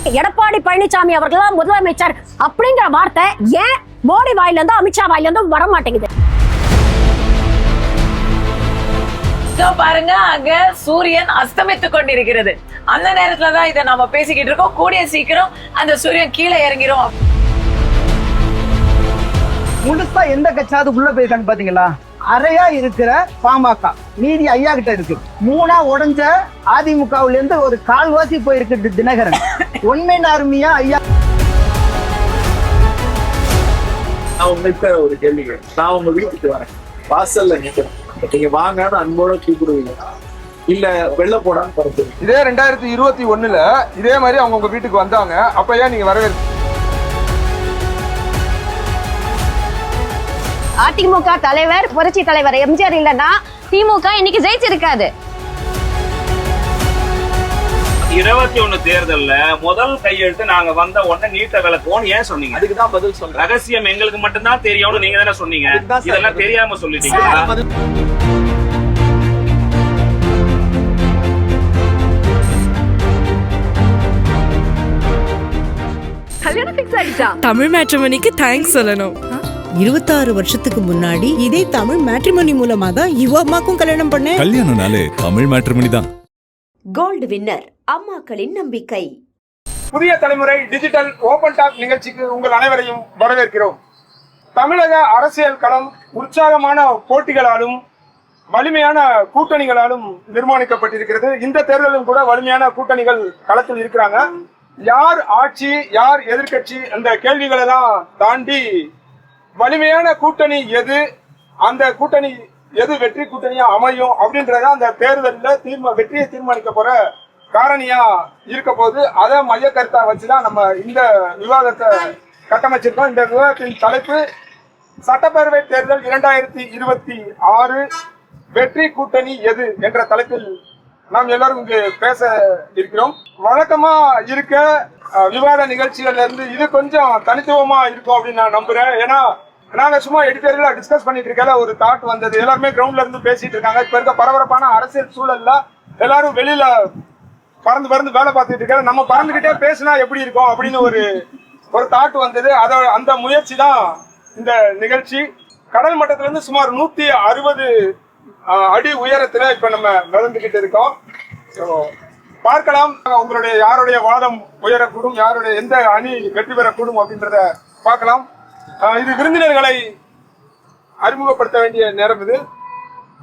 எடப்பாடி பழனிசாமி அவர்கள் முதலமைச்சர் அப்படிங்கிற வார்த்தை ஏன் மோடி வாயில இருந்து அமித்ஷா வாயில இருந்து வர மாட்டேங்குது? பாருங்க, அங்க சூரியன் அஸ்தமித்துக் கொண்டிருக்கிறது. அந்த நேரத்துலதான் இதை நாம பேசிக்கிட்டு இருக்கோம். கூடிய சீக்கிரம் அந்த சூரியன் கீழே இறங்கிரும். முழுசா எந்த கட்சியாவது உள்ள போயிருக்காங்க பாத்தீங்களா? அறையா இருக்கிற பாமக மீதி ஐயா கிட்ட இருக்கு. மூணா உடைஞ்ச அதிமுகவுல இருந்து ஒரு கால்வாசி போயிருக்கு தினகரன். ஒன்மே அருமையா ஐயா. நான் உங்கள்கிட்ட ஒரு கேள்வி, நான் உங்க வீட்டுக்கு வரேன், வாசல்ல நிக்கிறேன், நீங்க வாங்கன்னு அன்போட கூப்பிடுவீங்க இல்ல வெள்ள போடான்னு பறந்து? இதே 2021 இதே மாதிரி அவங்க உங்க வீட்டுக்கு வந்தாங்க, அப்ப ஏன் நீங்க வரவேற்பு? அதிமுக தலைவர் புரட்சி தலைவர் எம்ஜிஆர் இல்லைன்னா திமுக இன்னைக்கு ஜெயிச்சிருக்காது. 21 தேர்தல்ல முதல் கையெழுத்து நாங்க வந்த உடனே நீட்ட விளக்குவோம் ஏன் சொன்னீங்க? அதுக்குதான் பதில் சொல்றேன். ரகசியம் எங்களுக்கு மட்டும்தான் தெரியும்னு நீங்க தானே சொன்னீங்க. இதெல்லாம் தெரியாம சொல்லிட்டீங்க. தமிழ் மேட்ரிமோனிக்கு தேங்க்ஸ் சொல்லணும். 26 வருஷத்துக்கு முன்னாடி இதே தமிழ் மேட்ரிமோனி மூலமா தான் இவ அம்மாக்கும் கல்யாணம் பண்ணேன். கல்யாணம்னாலே தமிழ் மேட்ரிமோனி தான். கோல்டு வின்னர், அம்மாக்களின் நம்பிக்கை. புதிய தலைமுறை டிஜிட்டல் ஓபன் டாக் நிகழ்ச்சிக்கு உங்கள் அனைவரையும் வரவேற்கிறோம். தமிழக அரசியல் களம் உற்சாகமான போட்டிகளாலும் வலிமையான கூட்டணிகளாலும் நிர்மாணிக்கப்பட்டிருக்கிறது. இந்த தேர்தலும் கூட வலிமையான கூட்டணிகள் களத்தில் இருக்கிறாங்க. யார் ஆட்சி, யார் எதிர்கட்சி, அந்த கேள்விகளை எல்லாம் தாண்டி வலிமையான கூட்டணி எது, அந்த கூட்டணி எது வெற்றி கூட்டணியா அமையும் அப்படின்றத அந்த தேர்தலில் வெற்றியை தீர்மானிக்க போற காரணியா இருக்க போது அதை மைய கருத்தா வச்சுதான் நம்ம இந்த விவாதத்தை கட்டமைச்சிருக்கோம். இந்த விவாதத்தின் தலைப்பு சட்டப்பேரவை தேர்தல் 2026 வெற்றி கூட்டணி எது என்ற தலைப்பில் நாம் எல்லாரும் இங்கு பேச இருக்கிறோம். வழக்கமா இருக்க விவாத நிகழ்ச்சிகள்ல இருந்து இது கொஞ்சம் தனித்துவமா இருக்கும் அப்படின்னு நான் நம்புறேன். ஏன்னா நாங்க சும்மா எடிட்டர்களா டிஸ்கஸ் பண்ணிட்டு இருக்கல ஒரு தாட் வந்தது. எல்லாருமே கிரவுண்ட்ல இருந்து பேசிட்டு இருக்காங்க. இப்ப இருக்க பரபரப்பான அரசியல் சூழல்ல எல்லாரும் வெளியில பறந்து வேலை பார்த்துட்டு இருக்காங்க. நம்ம பறந்துகிட்டே பேசினா எப்படி இருக்கும் அப்படின்னு ஒரு தாட் வந்தது. அந்த முயற்சி தான் இந்த நிகழ்ச்சி. கடல் மட்டத்துல இருந்து சுமார் 160 அடி உயரத்துல இப்ப நம்ம நடந்துகிட்டு இருக்கோம். பார்க்கலாம் உங்களுடைய யாருடைய வாதம் உயரக்கூடும், யாருடைய எந்த அணி வெற்றி பெறக்கூடும் அப்படின்றத பார்க்கலாம். இது விருந்தினர்களை அறிமுகப்படுத்த வேண்டிய நேரம் இது.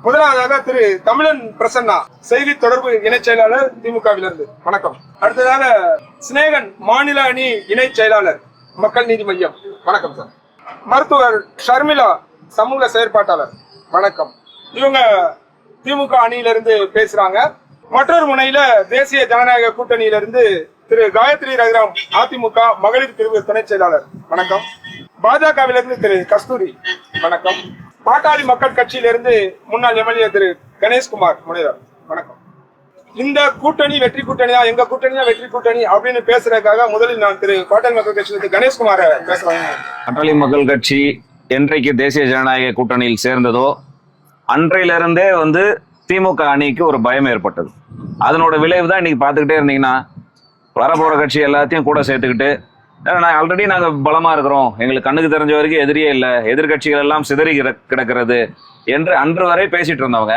முதலாவதாக திரு தமிழன் பிரசன்னா, செய்தி தொடர்பு இணைச் செயலாளர் திமுகவிலிருந்து, வணக்கம். அடுத்ததாக சினேகன், மாநில அணி இணைச் செயலாளர் மக்கள் நீதி மையம், வணக்கம் சார். மருத்துவர் ஷர்மிளா, சமூக செயற்பாட்டாளர், வணக்கம். இவங்க திமுக அணியிலிருந்து பேசுறாங்க. மற்றொரு முனையில தேசிய ஜனநாயக கூட்டணியிலிருந்து திரு காயத்ரி ரகுராம், அதிமுக மகளிர் பிரிவு துணை செயலாளர், வணக்கம். பாஜகவிலிருந்து திரு கஸ்தூரி, வணக்கம். பாட்டாளி மக்கள் கட்சியிலிருந்து முன்னாள் எம்எல்ஏ திரு கணேஷ்குமார் முனைவர், வணக்கம். இந்த கூட்டணி வெற்றி கூட்டணியா, எங்க கூட்டணியா வெற்றி கூட்டணி அப்படின்னு பேசுறதுக்காக முதலில் நான் திரு பாட்டாளி மக்கள் கட்சியிலிருந்து கணேஷ்குமார பேசுறேன். பாட்டாளி மக்கள் கட்சி என்றைக்கு தேசிய ஜனநாயக கூட்டணியில் சேர்ந்ததோ அன்றையிலிருந்தே திமுக அணிக்கு ஒரு பயம் ஏற்பட்டது. அதனோட விளைவு தான் இன்னைக்கு பார்த்துக்கிட்டே இருந்தீங்கன்னா வரப்போற கட்சி எல்லாத்தையும் கூட சேர்த்துக்கிட்டு ஆல்ரெடி நாங்க பலமா இருக்கிறோம், எங்களுக்கு கண்ணுக்கு தெரிஞ்ச வரைக்கும் எதிரியே இல்லை, எதிர்கட்சிகள் எல்லாம் சிதறி கிடக்கிறது என்று அன்று வரை பேசிட்டு இருந்தவங்க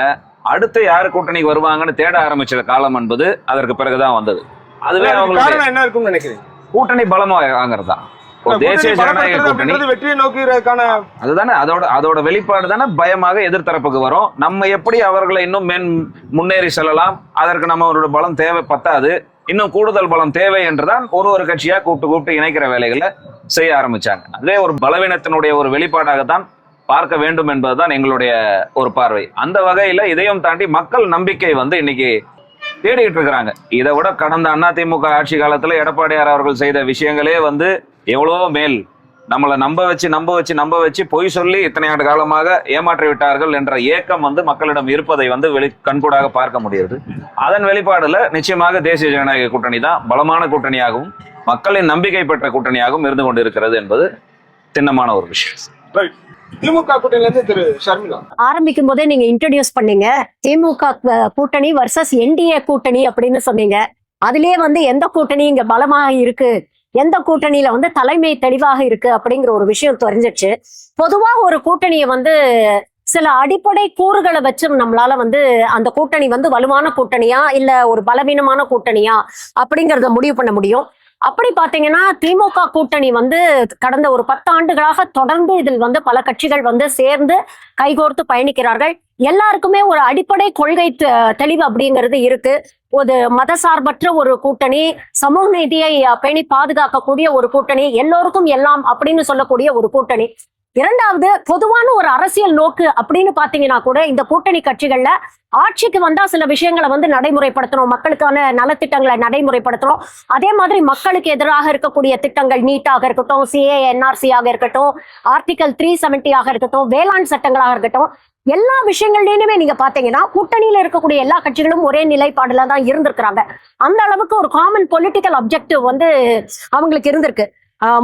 அடுத்து யாரு கூட்டணிக்கு வருவாங்கன்னு தேட ஆரம்பிச்ச காலம் என்பது அதற்கு பிறகுதான் வந்தது. அதுவே அவங்களுக்கு என்ன இருக்கும்னு நினைக்கிறேன், கூட்டணி பலமா வாங்குறது தான். தேசிய ஜனநாயக கூட்டணி வெற்றியை நோக்கிறதுக்கான அதுதானே அதோட வெளிப்பாடு தானே பயமாக எதிர்த்தரப்புக்கு வரும். நம்ம எப்படி அவர்களை இன்னும் முன்னேறி செல்லலாம், அதற்கு நம்மளோட பலம் தேவை பத்தாது, இன்னும் கூடுதல் பலம் தேவை என்றுதான் ஒரு கட்சியா கூப்பிட்டு இணைக்கிற வேலைகளை செய்ய ஆரம்பிச்சாங்க. அதுவே ஒரு பலவீனத்தினுடைய ஒரு வெளிப்பாடாகத்தான் பார்க்க வேண்டும் என்பதுதான் எங்களுடைய ஒரு பார்வை. அந்த வகையில இதையும் தாண்டி மக்கள் நம்பிக்கை இன்னைக்கு தேடிக்கிட்டு இருக்கிறாங்க. இதை விட கடந்த அதிமுக ஆட்சி காலத்துல எடப்பாடியார் அவர்கள் செய்த விஷயங்களே எவ்வளவோ மேல். நம்மளை நம்ப வச்சு பொய் சொல்லி இத்தனை ஆண்டு காலமாக ஏமாற்றி விட்டார்கள் என்ற ஏக்கம் மக்களிடம் இருப்பதை கண்கூடாக பார்க்க முடியுது. அதன் வெளிப்பாடுல நிச்சயமாக தேசிய ஜனநாயக கூட்டணி தான் பலமான கூட்டணியாகவும் மக்களின் நம்பிக்கை பெற்ற கூட்டணியாகவும் இருந்து கொண்டு இருக்கிறது என்பது திண்ணமான ஒரு விஷயம். திமுக கூட்டணியிலிருந்து திரு ஷர்மிளா, ஆரம்பிக்கும் போதே நீங்க இன்ட்ரோடியூஸ் பண்ணீங்க திமுக கூட்டணி வர்சஸ் என்டிஏ கூட்டணி அப்படின்னு சொன்னீங்க. அதுலயே வந்து எந்த கூட்டணி இங்க பலமாக இருக்கு, எந்த கூட்டணியில வந்து தலைமை தெளிவாக இருக்கு அப்படிங்கிற ஒரு விஷயம் தெரிஞ்சிச்சு. பொதுவாக ஒரு கூட்டணியை வந்து சில அடிப்படை கூறுகளை வச்சு நம்மளால வந்து அந்த கூட்டணி வந்து வலுவான கூட்டணியா இல்ல ஒரு பலவீனமான கூட்டணியா அப்படிங்கறத முடிவு பண்ண முடியும். அப்படி பாத்தீங்கன்னா திமுக கூட்டணி வந்து கடந்த ஒரு 10 ஆண்டுகளாக தொடர்ந்து இதில் வந்து பல கட்சிகள் வந்து சேர்ந்து கைகோர்த்து பயணிக்கிறார்கள். எல்லாருக்குமே ஒரு அடிப்படை கொள்கை தெளிவு அப்படிங்கிறது இருக்கு. ஒரு மதசார்பற்ற ஒரு கூட்டணி, சமூக நீதியை பேணி பாதுகாக்கக்கூடிய ஒரு கூட்டணி, எல்லோருக்கும் எல்லாம் அப்படின்னு சொல்லக்கூடிய ஒரு கூட்டணி. இரண்டாவது, பொதுவான ஒரு அரசியல் நோக்கு அப்படின்னு பாத்தீங்கன்னா கூட இந்த கூட்டணி கட்சிகள்ல ஆட்சிக்கு வந்தா சில விஷயங்களை வந்து நடைமுறைப்படுத்தணும், மக்களுக்கான நலத்திட்டங்களை நடைமுறைப்படுத்தணும். அதே மாதிரி மக்களுக்கு எதிராக இருக்கக்கூடிய திட்டங்கள், நீட்டாக இருக்கட்டும், CAA NRC ஆக இருக்கட்டும், ஆர்டிகல் 370 ஆக இருக்கட்டும், வேளாண் சட்டங்களாக இருக்கட்டும், எல்லா விஷயங்கள்லயுமே நீங்க பாத்தீங்கன்னா கூட்டணியில இருக்கக்கூடிய எல்லா கட்சிகளும் ஒரே நிலைப்பாடுல தான் இருந்திருக்கிறாங்க. அந்த அளவுக்கு ஒரு காமன் பொலிட்டிக்கல் அப்ஜெக்டிவ் வந்து அவங்களுக்கு இருந்திருக்கு.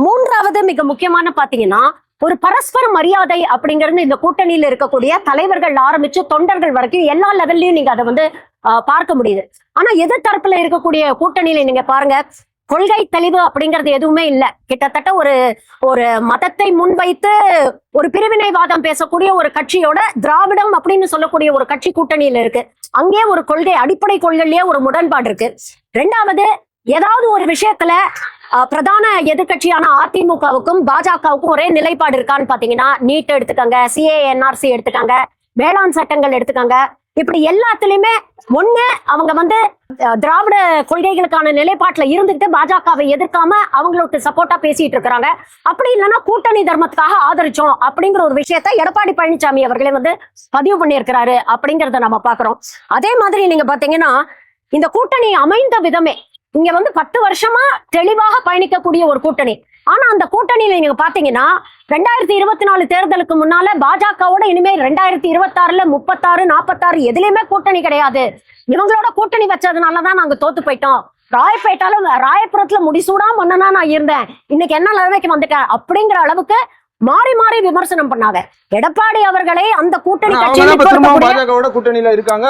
மூன்றாவது மிக முக்கியமான பாத்தீங்கன்னா ஒரு பரஸ்பர மரியாதை அப்படிங்கிறது இந்த கூட்டணியில இருக்கக்கூடிய தலைவர்கள் ஆரம்பிச்சு தொண்டர்கள் வரைக்கும் எல்லா லெவல்லயும் நீங்க அதை வந்து பார்க்க முடியுது. ஆனா எதிர்த்தரப்புல இருக்கக்கூடிய கூட்டணியில நீங்க பாருங்க, கொள்கை தெளிவு அப்படிங்கிறது எதுவுமே இல்லை. கிட்டத்தட்ட ஒரு மதத்தை முன்வைத்து ஒரு பிரிவினைவாதம் பேசக்கூடிய ஒரு கட்சியோட திராவிடம் அப்படின்னு சொல்லக்கூடிய ஒரு கட்சி கூட்டணியில இருக்கு. அங்கே ஒரு கொள்கை, அடிப்படை கொள்கையிலேயே ஒரு முரண்பாடு இருக்கு. ரெண்டாவது, ஏதாவது ஒரு விஷயத்துல பிரதான எதிர்கட்சியான அதிமுகவுக்கும் பாஜகவுக்கும் ஒரே நிலைப்பாடு இருக்கான்னு பாத்தீங்கன்னா, நீட் எடுத்துக்கங்க, CAA NRC எடுத்துக்கங்க, வேளாண் சட்டங்கள் எடுத்துக்கங்க, இப்படி எல்லாத்துலயுமே ஒண்ணு அவங்க வந்து திராவிட கொள்கைகளுக்கான நிலைப்பாட்டுல இருந்துகிட்டு பாஜகவை எதிர்க்காம அவங்களுக்கு சப்போர்ட்டா பேசிட்டு இருக்கிறாங்க. அப்படி இல்லைன்னா கூட்டணி தர்மத்துக்காக ஆதரிச்சோம் அப்படிங்கிற ஒரு விஷயத்த எடப்பாடி பழனிசாமி அவர்களே வந்து பதிவு பண்ணியிருக்கிறாரு அப்படிங்கிறத நம்ம பாக்குறோம். அதே மாதிரி நீங்க பாத்தீங்கன்னா இந்த கூட்டணி அமைந்த விதமே இங்க வந்து 10 வருஷமா தெளிவாக பயணிக்கக்கூடிய ஒரு கூட்டணி. ஆனா அந்த கூட்டணியில நீங்க பாத்தீங்கன்னா 2024 தேர்தலுக்கு முன்னால பாஜகவோட இனிமே 2026ல 36, 46 எதுலயுமே கூட்டணி கிடையாது, இவங்களோட கூட்டணி வச்சதுனாலதான் நாங்க தோத்து போயிட்டோம், ராயபுரத்துல முடிசூடா மன்னனா நான் இருந்தேன், இன்னைக்கு என்ன நிலைமைக்கு வந்துட்டேன் அப்படிங்கிற அளவுக்கு மாறி மாறி விமர்சனம் பண்ணாங்க. எடப்பாடி அவர்களை அந்த கூட்டணி கூட்டணியில இருக்காங்க.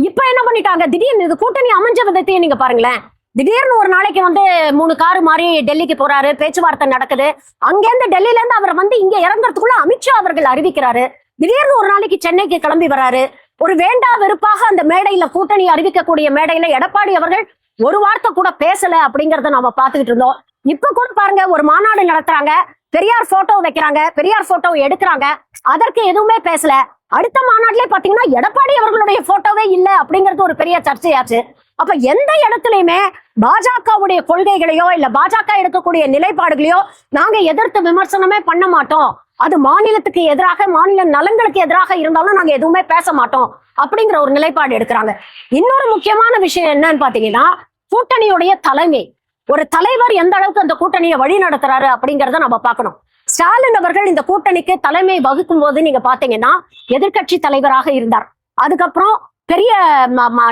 இப்ப என்ன பண்ணிட்டாங்க, திடீர்னு இது கூட்டணி அமைஞ்ச விதத்தையும் நீங்க பாருங்களேன். திடீர்னு ஒரு நாளைக்கு வந்து 3 காரு மாதிரி டெல்லிக்கு போறாரு, பேச்சுவார்த்தை நடக்குது. அங்கிருந்து டெல்லியில இருந்து அவர் வந்து இங்க இறங்குறதுக்குள்ள அமித்ஷா அவர்கள் அறிவிக்கிறாரு. திடீர்னு ஒரு நாளைக்கு சென்னைக்கு கிளம்பி வராரு. ஒரு வேண்டா வெறுப்பாக அந்த மேடையில, கூட்டணி அறிவிக்கக்கூடிய மேடையில எடப்பாடி அவர்கள் ஒரு வார்த்தை கூட பேசல அப்படிங்கறத நாம பாத்துக்கிட்டு இருந்தோம். இப்ப கூட பாருங்க, ஒரு மாநாடு நடத்துறாங்க, பெரியார் போட்டோ வைக்கிறாங்க, பெரியார் போட்டோ எடுக்கிறாங்க, அதற்கு எதுவுமே பேசல. அடுத்த மாநாட்டிலே பாத்தீங்கன்னா எடப்பாடி அவர்களுடைய போட்டோவே இல்ல அப்படிங்கிறது ஒரு பெரிய சர்ச்சையாச்சு. அப்ப எந்த இடத்துலயுமே பாஜகவுடைய கொள்கைகளையோ இல்ல பாஜக எடுக்கக்கூடிய நிலைப்பாடுகளையோ நாங்க எதிர்த்து விமர்சனமே பண்ண மாட்டோம், அது மாநிலத்துக்கு எதிராக, மாநில நலன்களுக்கு எதிராக இருந்தாலும் நாங்க எதுவுமே பேச மாட்டோம் அப்படிங்கிற ஒரு நிலைப்பாடு எடுக்கிறாங்க. இன்னொரு முக்கியமான விஷயம் என்னன்னு பாத்தீங்கன்னா கூட்டணியுடைய தலைமை, ஒரு தலைவர் எந்த அளவுக்கு அந்த கூட்டணியை வழி நடத்துறாரு அப்படிங்கறத நம்ம பார்க்கணும். ஸ்டாலின் அவர்கள் இந்த கூட்டணிக்கு தலைமை வகுக்கும் போது நீங்க பாத்தீங்கன்னா எதிர்கட்சி தலைவராக இருந்தார். அதுக்கப்புறம் பெரிய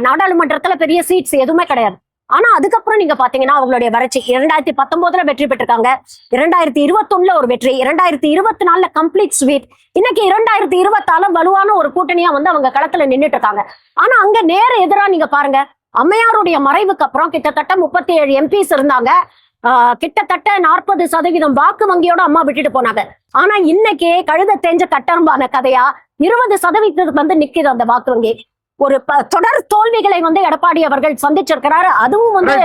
நாடாளுமன்றத்துல பெரிய சீட்ஸ் எதுவுமே கிடையாது. ஆனா அதுக்கப்புறம் நீங்க பாத்தீங்கன்னா அவங்களுடைய வறட்சி 2019ல வெற்றி பெற்றிருக்காங்க, 2021ல ஒரு வெற்றி, 2024ல கம்ப்ளீட் ஸ்வீட், இன்னைக்கு 2026 வலுவான ஒரு கூட்டணியா வந்து அவங்க களத்துல நின்றுட்டு இருக்காங்க. ஆனா அங்க நேர எதிரா நீங்க பாருங்க, அம்மையாருடைய மறைவுக்கு அப்புறம் கிட்டத்தட்ட 37 MPs இருந்தாங்க, கிட்டத்தட்ட 40% வாக்கு வங்கியோட அம்மா விட்டுட்டு போனாங்க. ஆனா இன்னைக்கு கழுத தேஞ்ச கட்டரம்பான கதையா 20% வந்து நிக்குது அந்த வாக்கு வங்கி. ஒரு தொடர் தோல்விகளை வந்து எடப்பாடி அவர்கள் சந்திச்சிருக்கிறாரு. அதுவும் வந்து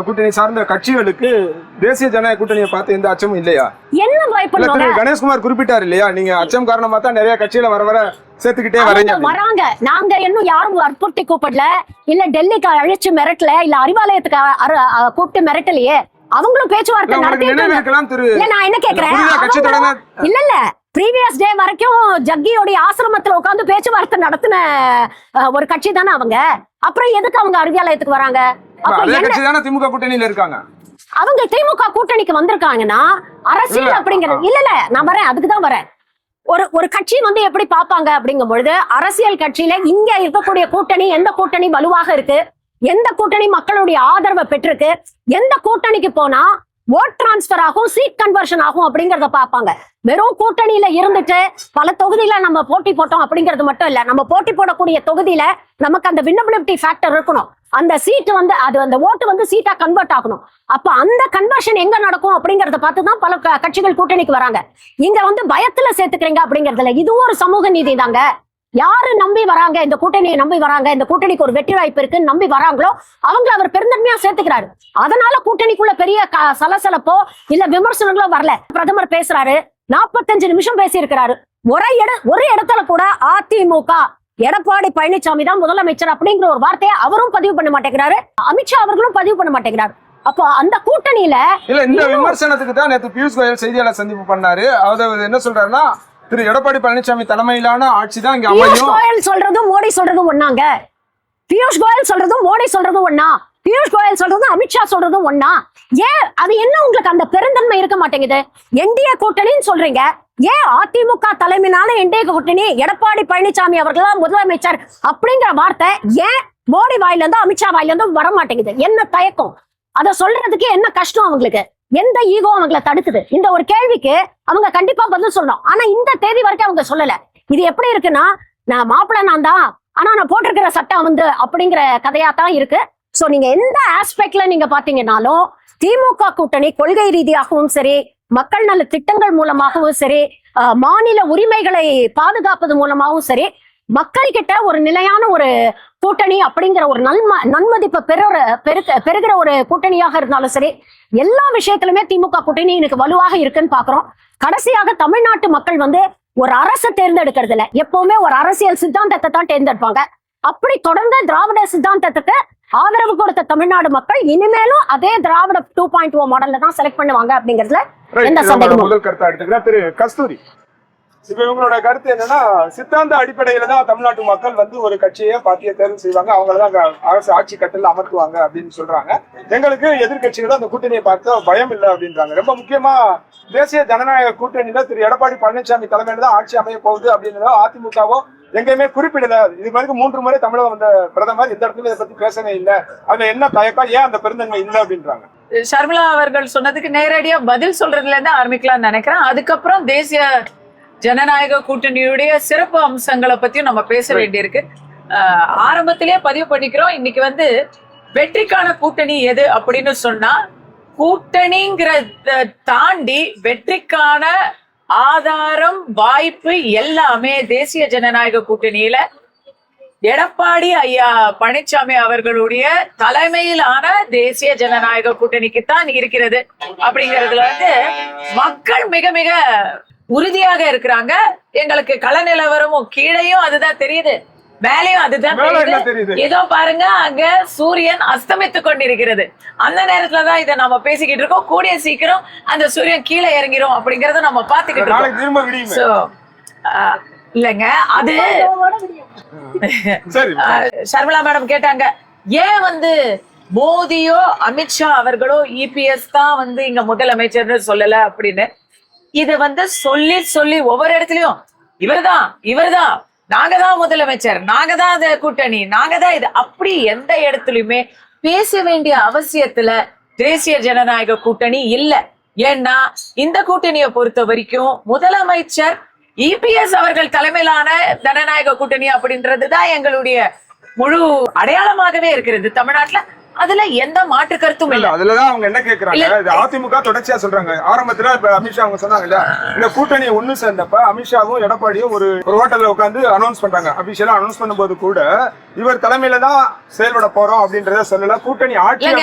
கூட்டணி சார்ந்த கட்சிகளுக்கு தேசிய ஜனநாயக கூட்டணியை பார்த்து எந்த அச்சமும் இல்லையா? என்ன பயப்படுறாங்க? கணேஷ்குமார் குறிப்பிட்டார் இல்லையா, நீங்க அச்சம் காரணமா தான் நிறைய கட்சியில வர சேர்த்துக்கிட்டே வராங்க. நாங்க இன்னும் யாரும் வற்புறுத்தி கூப்பிடல, இல்ல டெல்லிக்கு அழைச்சு மிரட்டல, இல்ல அறிவாலயத்துக்கு கூப்பிட்டு மிரட்டலையே. அவங்களும் பேச்சுவார்த்தை நடத்தி. நான் என்ன கேக்குறேன், இல்ல ப்ரீவியஸ் டே வரைக்கும் ஜக்கியோடைய ஆசிரமத்துல உட்கார்ந்து பேச்சுவார்த்தை நடத்தின ஒரு கட்சி தானே அவங்க. அப்புறம் எதுக்கு அவங்க அறிவாலயத்துக்கு வராங்க? திமுக கூட்டணியில இருக்காங்க. அவங்க திமுக கூட்டணிக்கு வந்திருக்காங்கன்னா அரசியல் அப்படிங்கிறது இல்ல, நான் வரேன், அதுக்குதான் வரேன். ஒரு கட்சி வந்து எப்படி பாப்பாங்க அப்படிங்கும் பொழுது, அரசியல் கட்சியில இங்க இருக்கக்கூடிய கூட்டணி எந்த கூட்டணி வலுவாக இருக்கு, எந்த கூட்டணி மக்களுடைய ஆதரவை பெற்றிருக்கு, எந்த கூட்டணிக்கு போனா ஓட் டிரான்ஸ்பர் ஆகும், சீட் கன்வர்ஷன் ஆகும் அப்படிங்கறத பார்ப்பாங்க. வெறும் கூட்டணியில இருந்துட்டு பல தொகுதியில நம்ம போட்டி போட்டோம் அப்படிங்கிறது மட்டும் இல்ல, நம்ம போட்டி போடக்கூடிய தொகுதியில நமக்கு அந்த வின்னபிலிட்டி ஃபேக்டர் இருக்கணும். அந்த சீட் வந்து அது அந்த ஓட்டு வந்து சீட்டா கன்வெர்ட் ஆகணும். அப்ப அந்த கன்வர்ஷன் எங்க நடக்கும் அப்படிங்கறத பார்த்துதான் பல கட்சிகள் கூட்டணிக்கு வராங்க. இங்க வந்து பயத்துல சேர்த்துக்கிறீங்க அப்படிங்கறதுல இதுவும் ஒரு சமூக நீதி தாங்க. யாரு நம்பி வராங்க, இந்த கூட்டணியை நம்பி வராங்க, இந்த கூட்டணிக்கு ஒரு வெற்றி வாய்ப்பு இருக்குன்னு நம்பி வராங்களோ அவங்க அவர் பெருந்தன்மையா சேர்த்துக்கிறாரு. அதனால கூட்டணிக்குள்ள பெரிய சலசலப்போ இல்ல விமர்சனங்களோ வரல. பிரதமர் பேசுறாரு, 45 நிமிஷம் பேசி இருக்கிறாரு. ஒரு இடத்துல கூட அதிமுக எடப்பாடி பழனிசாமி தான் முதலமைச்சர் அப்படிங்கிற ஒரு வார்த்தையை அவரும் பதிவு பண்ண மாட்டேங்கிறாரு, அமித்ஷா அவர்களும் பதிவு பண்ண மாட்டேங்கிறாரு. அப்போ அந்த கூட்டணியில இல்ல இந்த விமர்சனத்துக்கு தான் நேற்று பியூஷ் கோயல் செய்தியாளர் சந்திப்பு பண்ணாரு. அதாவது என்ன சொல்றாருன்னா, திரு எடப்பாடி பழனிசாமி தலைமையிலான ஆட்சி தான் இங்க அமையும். பியூஷ் கோயல் சொல்றதும் மோடி சொல்றதும் ஒண்ணாங்க. பியூஷ் கோயல் சொல்றதும் மோடி சொல்றதும் ஒண்ணா, பியூஷ் கோயல் சொல்றதும் அமித்ஷா சொல்றதும் ஒண்ணா. ஏன் அது என்ன உங்களுக்கு அந்த பெருந்தன்மை இருக்க மாட்டேங்குது? என்டிஏ கூட்டணின்னு சொல்றீங்க, ஏன் அதிமுக தலைமையிலான என்டிஏ கூட்டணி எடப்பாடி பழனிசாமி அவர்கள் முதலமைச்சர் அப்படிங்கிற வார்த்தை ஏன் மோடி வாயில இருந்து அமித்ஷா வாயில இருந்து வர மாட்டேங்குது? என்ன தயக்கம்? அதை சொல்றதுக்கு என்ன கஷ்டம் அவங்களுக்கு? எந்த ஈகோ அவங்களை தடுக்குது? இந்த ஒரு கேள்விக்கு அவங்க கண்டிப்பா பதில் சொல்லணும். ஆனா இந்த தேதி வரைக்கும் அவங்க சொல்லல. இது எப்படி இருக்குன்னா, நான் மாப்பிள்ள நான் தான், ஆனா நான் போட்டிருக்கிற சட்டம் வந்து அப்படிங்கிற கதையா தான் இருக்கு. சோ நீங்க எந்த ஆஸ்பெக்ட்ல நீங்க பாத்தீங்கன்னாலும் திமுக கூட்டணி கொள்கை ரீதியாகவும் சரி, மக்கள் நல திட்டங்கள் மூலமாகவும் சரி, மாநில உரிமைகளை பாதுகாப்பது மூலமாகவும் சரி, மக்கள் கிட்ட ஒரு நிலையான ஒரு கூட்டணி அப்படிங்கிற ஒரு நன்மதிப்பை பெறுகிற ஒரு கூட்டணியாக இருந்தாலும் சரி, எல்லா விஷயத்திலுமே திமுக கூட்டணி எனக்கு வலுவாக இருக்குன்னு பாக்குறோம். கடைசியாக தமிழ்நாட்டு மக்கள் வந்து ஒரு அரசை தேர்ந்தெடுக்கிறது இல்ல, எப்பவுமே ஒரு அரசியல் சித்தாந்தத்தை தான் தேர்ந்தெடுப்பாங்க. அப்படி தொடர்ந்து திராவிட சித்தாந்தத்துக்கு ஆதரவு கொடுத்த தமிழ்நாடு மக்கள் இனிமேலும் அதே திராவிட 2.0 மாடல்ல தான் செலக்ட் பண்ணுவாங்க அப்படிங்கிறதுல எந்த சந்தேகமும். முதல் கருத்தா எடுத்துக்கிறேன் திரு கஸ்தூரி. இப்ப இவங்களோட கருத்து என்னன்னா, சித்தாந்த அடிப்படையில தான் தமிழ்நாட்டு மக்கள் வந்து ஒரு கட்சியை பார்ட்டியை தேர்வு செய்வாங்க, அவங்களதான் அரசு ஆட்சி கட்டில அமர்த்துவாங்க அப்படின்னு சொல்றாங்க. எங்களுக்கு எதிர்கட்சிகளும் அந்த கூட்டணியை பார்த்து பயம் இல்லை அப்படின்றாங்க. ரொம்ப முக்கியமா தேசிய ஜனநாயக கூட்டணியில திரு எடப்பாடி பழனிசாமி தலைமையில தான் ஆட்சி அமைய போகுது அப்படின்னு அதிமுகவோ எங்கேயுமே குறிப்பிடல. இது மாதிரி 3 முறை தமிழகம் வந்த பிரதமர் இந்த இடத்துல இதை பத்தி பேசவே இல்லை. அதுல என்ன தயக்கம், ஏன் அந்த பெருந்தன்மை இல்லை அப்படின்றாங்க. ஷர்மிளா அவர்கள் சொன்னதுக்கு நேரடியா பதில் சொல்றதுல இருந்து ஆரம்பிக்கலாம்னு நினைக்கிறேன். அதுக்கப்புறம் தேசிய ஜனநாயக கூட்டணியுடைய சிறப்பு அம்சங்களை பத்தியும் நம்ம பேச வேண்டியிருக்கு. ஆரம்பத்திலேயே பதிவு பண்ணிக்கிறோம். இன்னைக்கு வந்து வெற்றிக்கான கூட்டணி எது அப்படின்னு சொன்னா, கூட்டணிங்கிறத தாண்டி வெற்றிக்கான ஆதாரம் வாய்ப்பு எல்லாமே தேசிய ஜனநாயக கூட்டணியில எடப்பாடி ஐயா பழனிசாமி அவர்களுடைய தலைமையிலான தேசிய ஜனநாயக கூட்டணிக்கு தான் இருக்கிறது. அப்படிங்கிறதுல வந்து மக்கள் மிக மிக உறுதியாக இருக்கிறாங்க. எங்களுக்கு கள நிலவரமும் கீழையும் அதுதான் தெரியுது, மேலையும் அதுதான் தெரியுது. ஏதோ பாருங்க, அங்க சூரியன் அஸ்தமித்து கொண்டிருக்கிறது. அந்த நேரத்துலதான் இதை நம்ம பேசிக்கிட்டு இருக்கோம். கூடிய சீக்கிரம் அந்த சூரியன் கீழே இறங்கிரும் அப்படிங்கறத நம்ம பாத்துக்கிட்டு இருக்கோம். இல்லங்க, அது ஷர்மிளா மேடம் கேட்டாங்க, ஏன் வந்து மோடியோ அமித்ஷா அவர்களோ இபிஎஸ் தான் வந்து இங்க முதலமைச்சர்னு சொல்லல அப்படின்னு. இது வந்து சொல்லி சொல்லி ஒவ்வொரு இடத்துலயும் இவர்தான் நாங்க தான் முதலமைச்சர், நாங்க தான் அந்த கூட்டணி, நாங்க தான் இது, அப்படி எந்த இடத்துலயுமே பேச வேண்டிய அவசியத்துல தேசிய ஜனநாயக கூட்டணி இல்ல. ஏன்னா இந்த கூட்டணியை பொறுத்த வரைக்கும் முதலமைச்சர் இபிஎஸ் அவர்கள் தலைமையிலான ஜனநாயக கூட்டணி அப்படின்றதுதான் எங்களுடைய முழு அடையாளமாகவே இருக்கிறது தமிழ்நாட்டுல. அதுல எந்த மாற்று கருத்தும் இல்ல. அதுலதான் அவங்க என்ன கேக்குறாங்க, அதிமுக தொடர்ச்சியா சொல்றாங்க. ஆரம்பத்துல இப்ப அமித்ஷா அவங்க சொன்னாங்கல்ல, இந்த கூட்டணி ஒண்ணு சேர்ந்தப்ப அமித்ஷாவும் எடப்பாடியும் ஒரு ஹோட்டல்ல உட்காந்து அனௌன்ஸ் பண்றாங்க. அபிஷியலா அனௌன்ஸ் பண்ணும்போது கூட இவர் தலைமையில தான் செயல்பட போறோம் அப்படின்றத சொல்லல. கூட்டணி ஆட்சி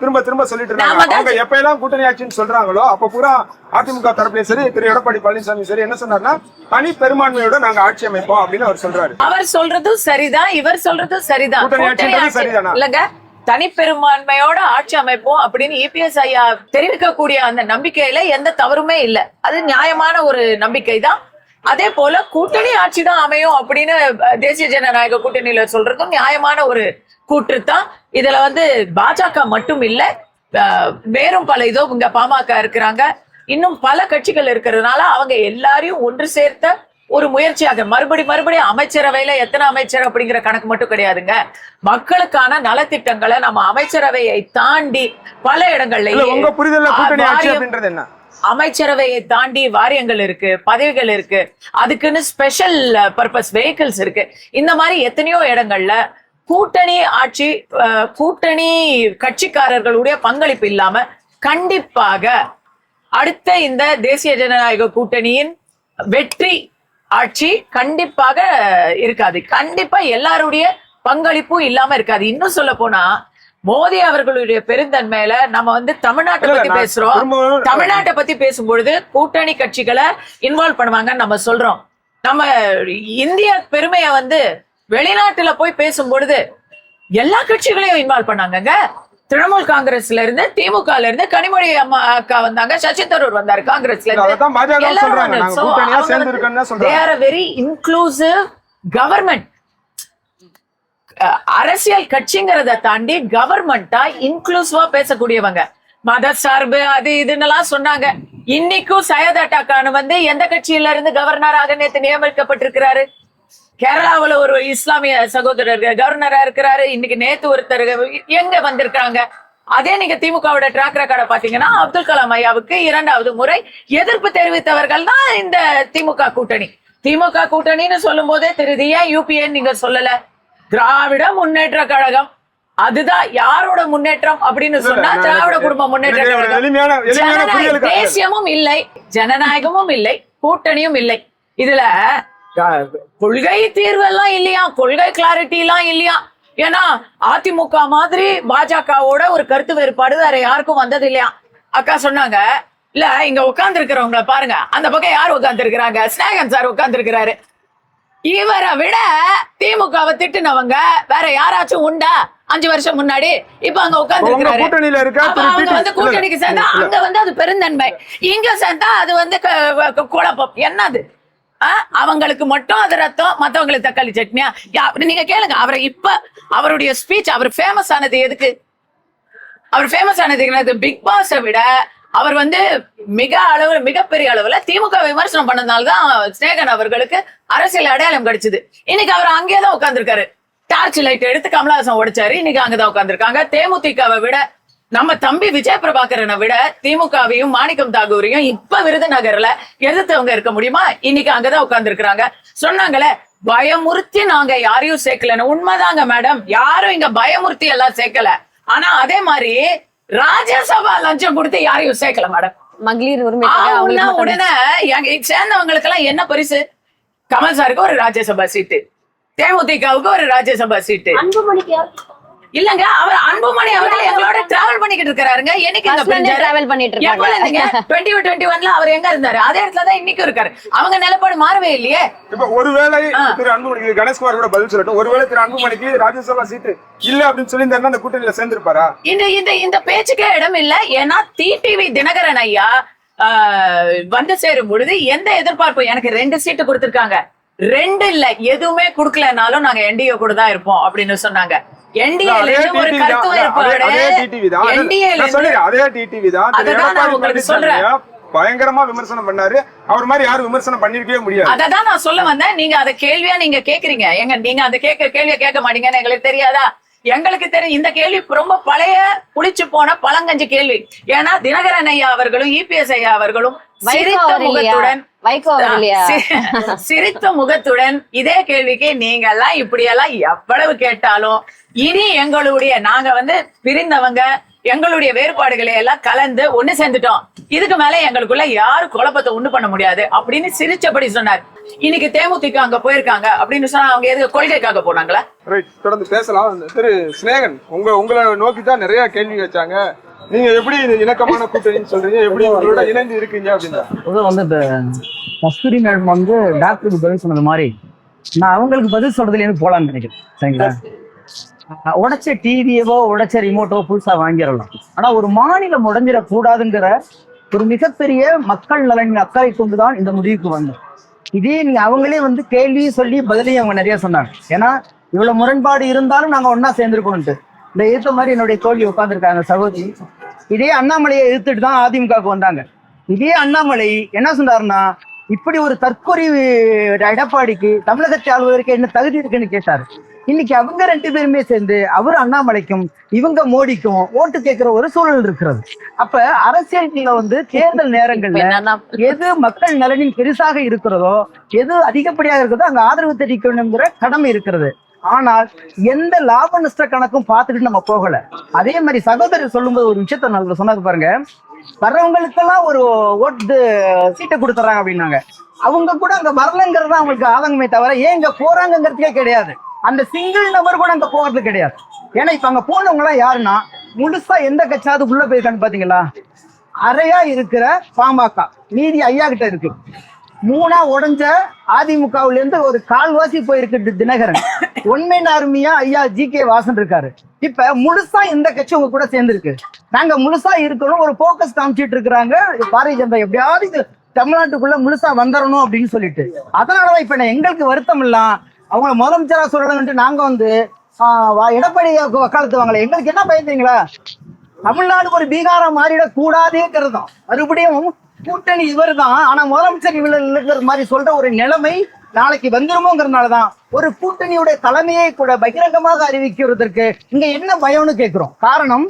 திரும்ப திரும்ப சொல்லிட்டு இருக்காங்க. அவங்க எப்ப எல்லாம் கூட்டணி ஆட்சின்னு சொல்றாங்களோ அப்ப பூரா அதிமுக தரப்புலயும் சரி, திரு எடப்பாடி பழனிசாமி சரி என்ன சொன்னார்னா, தனி பெரும்பான்மையோட நாங்க ஆட்சி அமைப்போம் அப்படின்னு அவர் சொல்றாரு. அவர் சொல்றதும் சரிதான், இவர் சொல்றதும் சரிதான். கூட்டணி ஆட்சி சரிதானா? இல்லங்க, தனிப்பெரும்பான்மையோட ஆட்சி அமைப்போம் அப்படின்னு இபிஎஸ் ஐயா தெரிவிக்கக்கூடிய அந்த நம்பிக்கையில எந்த தவறுமே இல்லை. அது நியாயமான ஒரு நம்பிக்கை தான். அதே போல கூட்டணி ஆட்சி தான் அமையும் அப்படின்னு தேசிய ஜனநாயக கூட்டணியில சொல்றதும் நியாயமான ஒரு கூற்று தான். இதுல வந்து பாஜக மட்டும் இல்ல, வேறும் பல இதோ இங்க பாமக இருக்கிறாங்க, இன்னும் பல கட்சிகள் இருக்கிறதுனால அவங்க எல்லாரையும் ஒன்று சேர்த்த ஒரு முயற்சியாக மறுபடியும் அமைச்சரவையில எத்தனை அமைச்சர் அப்படிங்கிற கணக்கு மட்டும் கிடையாதுங்க. மக்களுக்கான நலத்திட்டங்களை நம்ம அமைச்சரவையை தாண்டி பல இடங்கள்ல உங்க புரிதல்ல கூட்டணி ஆட்சி அப்படின்றது என்ன? அமைச்சரவையை தாண்டி வாரியங்கள் இருக்கு, பதவிகள் இருக்கு, அதுக்குன்னு ஸ்பெஷல் பர்பஸ் வெஹிக்கிள்ஸ் இருக்கு. இந்த மாதிரி எத்தனையோ இடங்கள்ல கூட்டணி ஆட்சி, கூட்டணி கட்சிக்காரர்களுடைய பங்களிப்பு இல்லாம கண்டிப்பாக அடுத்த இந்த தேசிய ஜனநாயக கூட்டணியின் வெற்றி ஆட்சி கண்டிப்பாக இருக்காது. கண்டிப்பா எல்லாருடைய பங்களிப்பும் இல்லாம இருக்காது. இன்னும் சொல்ல போனா மோடி அவர்களுடைய பெருந்தன்மையில நம்ம தமிழ்நாட்டை பத்தி பேசுறோம். தமிழ்நாட்டை பத்தி பேசும்பொழுது கூட்டணி கட்சிகளை இன்வால்வ் பண்ணுவாங்கன்னு நம்ம சொல்றோம். நம்ம இந்திய பெருமையை வெளிநாட்டுல போய் பேசும்பொழுது எல்லா கட்சிகளையும் இன்வால்வ் பண்ணாங்க. திரிணாமுல் காங்கிரஸ்ல இருந்து, திமுகல இருந்து கனிமொழி அம்மா அக்கா வந்தாங்க, சசி தரூர் வந்தாரு காங்கிரஸ்ல இருந்து. They are a very inclusive government. அரசியல் கட்சிங்கிறத தாண்டி கவர்மெண்டா இன்க்ளூசிவா பேசக்கூடியவங்க. மத சார்பு அது இதுன்னெல்லாம் சொன்னாங்க. இன்னைக்கும் சையத் அட்டாக்கான எந்த கட்சியில இருந்து கவர்னராக நேற்று நியமிக்கப்பட்டிருக்கிறாரு. கேரளாவில் ஒரு இஸ்லாமிய சகோதரர் கவர்னரா இருக்கிறாரு. இன்னைக்கு நேத்து ஒருத்தர் எங்க வந்திருக்காங்க. அதே நீங்க திமுகவோட ட்ராக் ரெக்கார்டை பாத்தீங்கன்னா அப்துல் கலாம் ஐயாவுக்கு 2வது முறை எதிர்ப்பு தெரிவித்தவர்கள் தான் இந்த திமுக கூட்டணி. திமுக கூட்டணின்னு சொல்லும் போதே தெரியுது. ஏன் யூபிஏ நீங்க சொல்லல? திராவிட முன்னேற்ற கழகம், அதுதான் யாரோட முன்னேற்றம் அப்படின்னு சொன்னா திராவிட குடும்ப முன்னேற்ற கழகம். தேசியமும் இல்லை, ஜனநாயகமும் இல்லை, கூட்டணியும் இல்லை. இதுல கொள்கை தீர்வு எல்லாம் இல்லையா, கொள்கை கிளாரிட்டி எல்லாம் இல்லையா. ஏன்னா அதிமுக மாதிரி பாஜகவோட ஒரு கருத்து வேறுபாடு வேற யாருக்கும் வந்தது இல்லையா. அக்கா சொன்னாங்க, இல்ல இங்க உட்கார்ந்து இருக்கிறவங்கள பாருங்க, அந்த பக்கம் யார் உட்கார்ந்து இருக்கிறாங்க? ஸ்நேகன் சார் உட்கார்ந்து இருக்கிறாரு. இவரை விட திமுகவை திட்டுனவங்க வேற யாராச்சும் உண்டா 5 வருஷம் முன்னாடி? இப்ப அங்க உட்கார்ந்து இருக்கிறாரு. அவங்க கூட்டணிக்கு சேர்ந்தா அங்க அது பெருந்தன்மை, இங்க சேர்ந்தா அது குழப்பம். என்னது? அவங்களுக்கு மட்டும் அது ரத்தம், மத்தவங்களுக்கு தக்காளி சட்னியா? நீங்க கேளுங்க அவரை. இப்ப அவருடைய ஸ்பீச், அவர் ஃபேமஸ் ஆனது எதுக்கு? அவர் ஃபேமஸ் ஆனது பிக் பாஸை விட அவர் மிகப்பெரிய அளவுல திமுக விமர்சனம் பண்ணதுனாலதான் ஸ்நேகன் அவர்களுக்கு அரசியல் அடையாளம் கிடைச்சது. இன்னைக்கு அவர் அங்கேதான் உட்கார்ந்துருக்காரு. டார்ச் லைட் எடுத்து கமலஹாசன் உடைச்சாரு, இன்னைக்கு அங்கதான் உட்கார்ந்துருக்காங்க. தேமுதிகவை விட நம்ம தம்பி விஜய் பிரபாகரனை விட திமுகவையும் மாணிக்கம் தாகூரையும் இப்ப விருதுநகர்ல எதிர்த்தவங்க இருக்க முடியுமா? இன்னைக்கு அங்கதான் உட்கார்ந்து இருக்கிறாங்க. சொன்னாங்களே பயமுறுத்தி நாங்க யாரையும் சேர்க்கலன்னு. உண்மைதாங்க மேடம், யாரும் இங்க பயமுறுத்தி எல்லாம் சேர்க்கல. ஆனா அதே மாதிரி ராஜ்யசபா லஞ்சம் கொடுத்து யாரையும் சேர்க்கல மேடம். மகளிர் உரிமை உடனே சேர்ந்தவங்களுக்கு எல்லாம் என்ன பரிசு? கமல் சாருக்கு ஒரு ராஜ்யசபா சீட்டு, தேமுதிகவுக்கு ஒரு ராஜ்யசபா சீட்டு. இல்லங்க, அவர் அன்புமணி அவர்கள் எங்களோட டிராவல் பண்ணிக்கிட்டு இருக்காருங்க. என்னைக்கு டிராவல் பண்ணிட்டு இருக்காங்க. 2021ல அவர் எங்க இருந்தாரு? அதே இடத்துலதான் இன்னைக்கு இருக்காரு. அவங்க நிலைப்பாடு மாறவே இல்லையே. இப்ப ஒருவேளை திரு அன்புமணிக்கு கணேஷ்குமார் கூட பதில் சொல்லட்டும். ஒருவேளை திரு அன்புமணிக்கு ராஜ்யசபா சீட்டு இல்ல அப்படின்னு சொல்லி அந்த கூட்டணியில சேர்ந்திருப்பாரா? இந்த பேச்சுக்கே இடம் இல்ல. ஏன்னா டிடிவி தினகரன் ஐயா சேரும் பொழுது எந்த எதிர்பார்ப்பு? எனக்கு 2 சீட்டு கொடுத்திருக்காங்க, 2 இல்ல எதுவுமே குடுக்கலனாலும் நாங்க என்டிஏ கூட தான் இருப்போம் அப்படின்னு சொன்னாங்க. பயங்கரமா விமர்சனம் பண்ணாரு. அவர் மாதிரி யாரும் விமர்சனம் பண்ணிருக்கவே முடியாது. அதான் நான் சொல்ல வந்தேன். நீங்க அதை கேள்வியா நீங்க கேக்குறீங்க. நீங்க அந்த கேள்வியை கேட்க மாட்டீங்கன்னு எங்களுக்கு தெரியாதா? எங்களுக்கு தெரியும். இந்த கேள்வி ரொம்ப பழைய புளிச்சு போன பழங்கஞ்சி கேள்வி. ஏன்னா தினகரன் ஐயா அவர்களும் இபிஎஸ் ஐயா அவர்களும் சிரித்த முகத்துடன் இதே கேள்விக்கு நீங்க எல்லாம் இப்படி எல்லாம் எவ்வளவு கேட்டாலும் இனி எங்களுடைய நாங்க பிரிந்தவங்க எங்களுடைய வேறுபாடுகளை எல்லாம் கலந்து ஒண்ணு சேர்ந்துட்டோம். இதுக்கு மேல எங்களுக்குள்ள யாரும் குழப்பத்தை உண்டு பண்ண முடியாது அப்படின்னு சிரிச்சபடி சொன்னார். இன்னைக்கு தேமுதிக அங்க போயிருக்காங்க அப்படின்னு சொன்னா அவங்க எதுக்கு கொள்கைக்காக போனாங்களா? தொடர்ந்து பேசலாம். திரு ஸ்நேகன், உங்களை நோக்கி தான் நிறைய கேள்வி வச்சாங்க. நீங்க எப்படி இணக்கமான கூட்டணின்னு சொல்றீங்க, எப்படி உங்களோட இணைந்து இருக்கீங்க அப்படின்னா? கஸ்தூரி மேடம் டாக்டருக்கு பதில் சொன்னது மாதிரி நான் அவங்களுக்கு பதில் சொல்றதுல இருந்து போலான்னு நினைக்கிறேன். சரிங்களா? உடைச்ச டிவியவோ உடைச்ச ரிமோட்டோ புதுசா வாங்கிடலாம். ஆனா ஒரு மாநிலம் உடைஞ்சிடக்கூடாதுங்கிற ஒரு மிகப்பெரிய மக்கள் நலனின் அக்கறை கொண்டுதான் இந்த முடிவுக்கு வந்தோம். இதே நீங்க அவங்களே கேள்வி சொல்லி பதிலையும் அவங்க நிறைய சொன்னாங்க. ஏன்னா இவ்வளவு முரண்பாடு இருந்தாலும் நாங்க ஒன்னா சேர்ந்திருக்கோம்ட்டு இந்த ஏத்த மாதிரி என்னுடைய தோல்வி உட்கார்ந்துருக்காங்க சகோதரி. இதே அண்ணாமலையை எதிர்த்துட்டு தான் அதிமுகவுக்கு வந்தாங்க. இதே அண்ணாமலை என்ன சொன்னாருன்னா, இப்படி ஒரு தற்கொலை எடப்பாடிக்கு தமிழகத்தை ஆளுவதற்கு என்ன தகுதி இருக்குன்னு கேட்டாரு. இன்னைக்கு அவங்க 2 பேருமே சேர்ந்து அவர் அண்ணாமலைக்கும் இவங்க மோடிக்கும் ஓட்டு கேட்கிற ஒரு சூழல் இருக்கிறது. அப்ப அரசியல்ல வந்து தேர்தல் நேரங்கள்ல எது மக்கள் நலனில் பெருசாக இருக்கிறதோ, எது அதிகப்படியாக இருக்கிறதோ அங்க ஆதரவு தெரிவிக்கணுங்கிற கடமை இருக்கிறது. ஆனால் எந்த லாப நஷ்ட கணக்கும் பார்த்துட்டு நம்ம போகல. அதே மாதிரி சகோதரர் சொல்லும்போது ஒரு விஷயத்த நல்லா சொன்னாங்க பாருங்க, வர்றவங்களுக்கெல்லாம் ஒரு ஓட்டு சீட்டை கொடுத்துறாங்க அப்படின்னாங்க. அவங்க கூட அங்க வரலங்கிறது தான் அவங்களுக்கு ஆதங்கமே தவிர ஏன் இங்க போறாங்கிறதுக்கே கிடையாது. அந்த சிங்கிள் நபர் கூட அங்க போறது கிடையாது. ஏன்னா இப்ப அங்க போனவங்க எல்லாம் யாருன்னா முழுசா எந்த கட்சியாவது உள்ள போயிருக்கான்னு பாத்தீங்களா? அறையா இருக்கிற பாமக மீதி ஐயா கிட்ட இருக்கு. 3ஆ உடைஞ்ச அதிமுகவுல இருந்து ஒரு கால்வாசி போயிருக்கு தினகரன். ஒன்மேன் ஆர்மியா ஐயா GK வாசன் இருக்காரு. இப்ப முழுசா எந்த கட்சி உங்க கூட சேர்ந்துருக்கு? நாங்க முழுசா இருக்கணும் ஒரு போக்கஸ் காமிச்சிட்டு இருக்கிறாங்க பாரதிய ஜனதா. எப்படியாவது இது தமிழ்நாட்டுக்குள்ள முழுசா வந்துடணும் அப்படின்னு சொல்லிட்டு. அதனாலதான் இப்ப எங்களுக்கு வருத்தம் இல்ல. அவங்க முதலமைச்சரா சொல்லணும்ட்டு நாங்க வந்து எடப்பாடி வக்காலத்து வாங்கல. எங்களுக்கு என்ன பயந்தீங்களா? தமிழ்நாடு ஒரு பீகாரா மாறிடக் கூடாதேங்கிறது தான். மறுபடியும் கூட்டணி இவர் தான், ஆனா முதலமைச்சர் இவ்வளவு மாதிரி சொல்ற ஒரு நிலைமை நாளைக்கு வந்துருமோங்கிறதுனாலதான் ஒரு கூட்டணியுடைய தலைமையை கூட பகிரங்கமாக அறிவிக்கிறதுக்கு இங்க என்ன பயம்னு கேட்கிறோம். காரணம்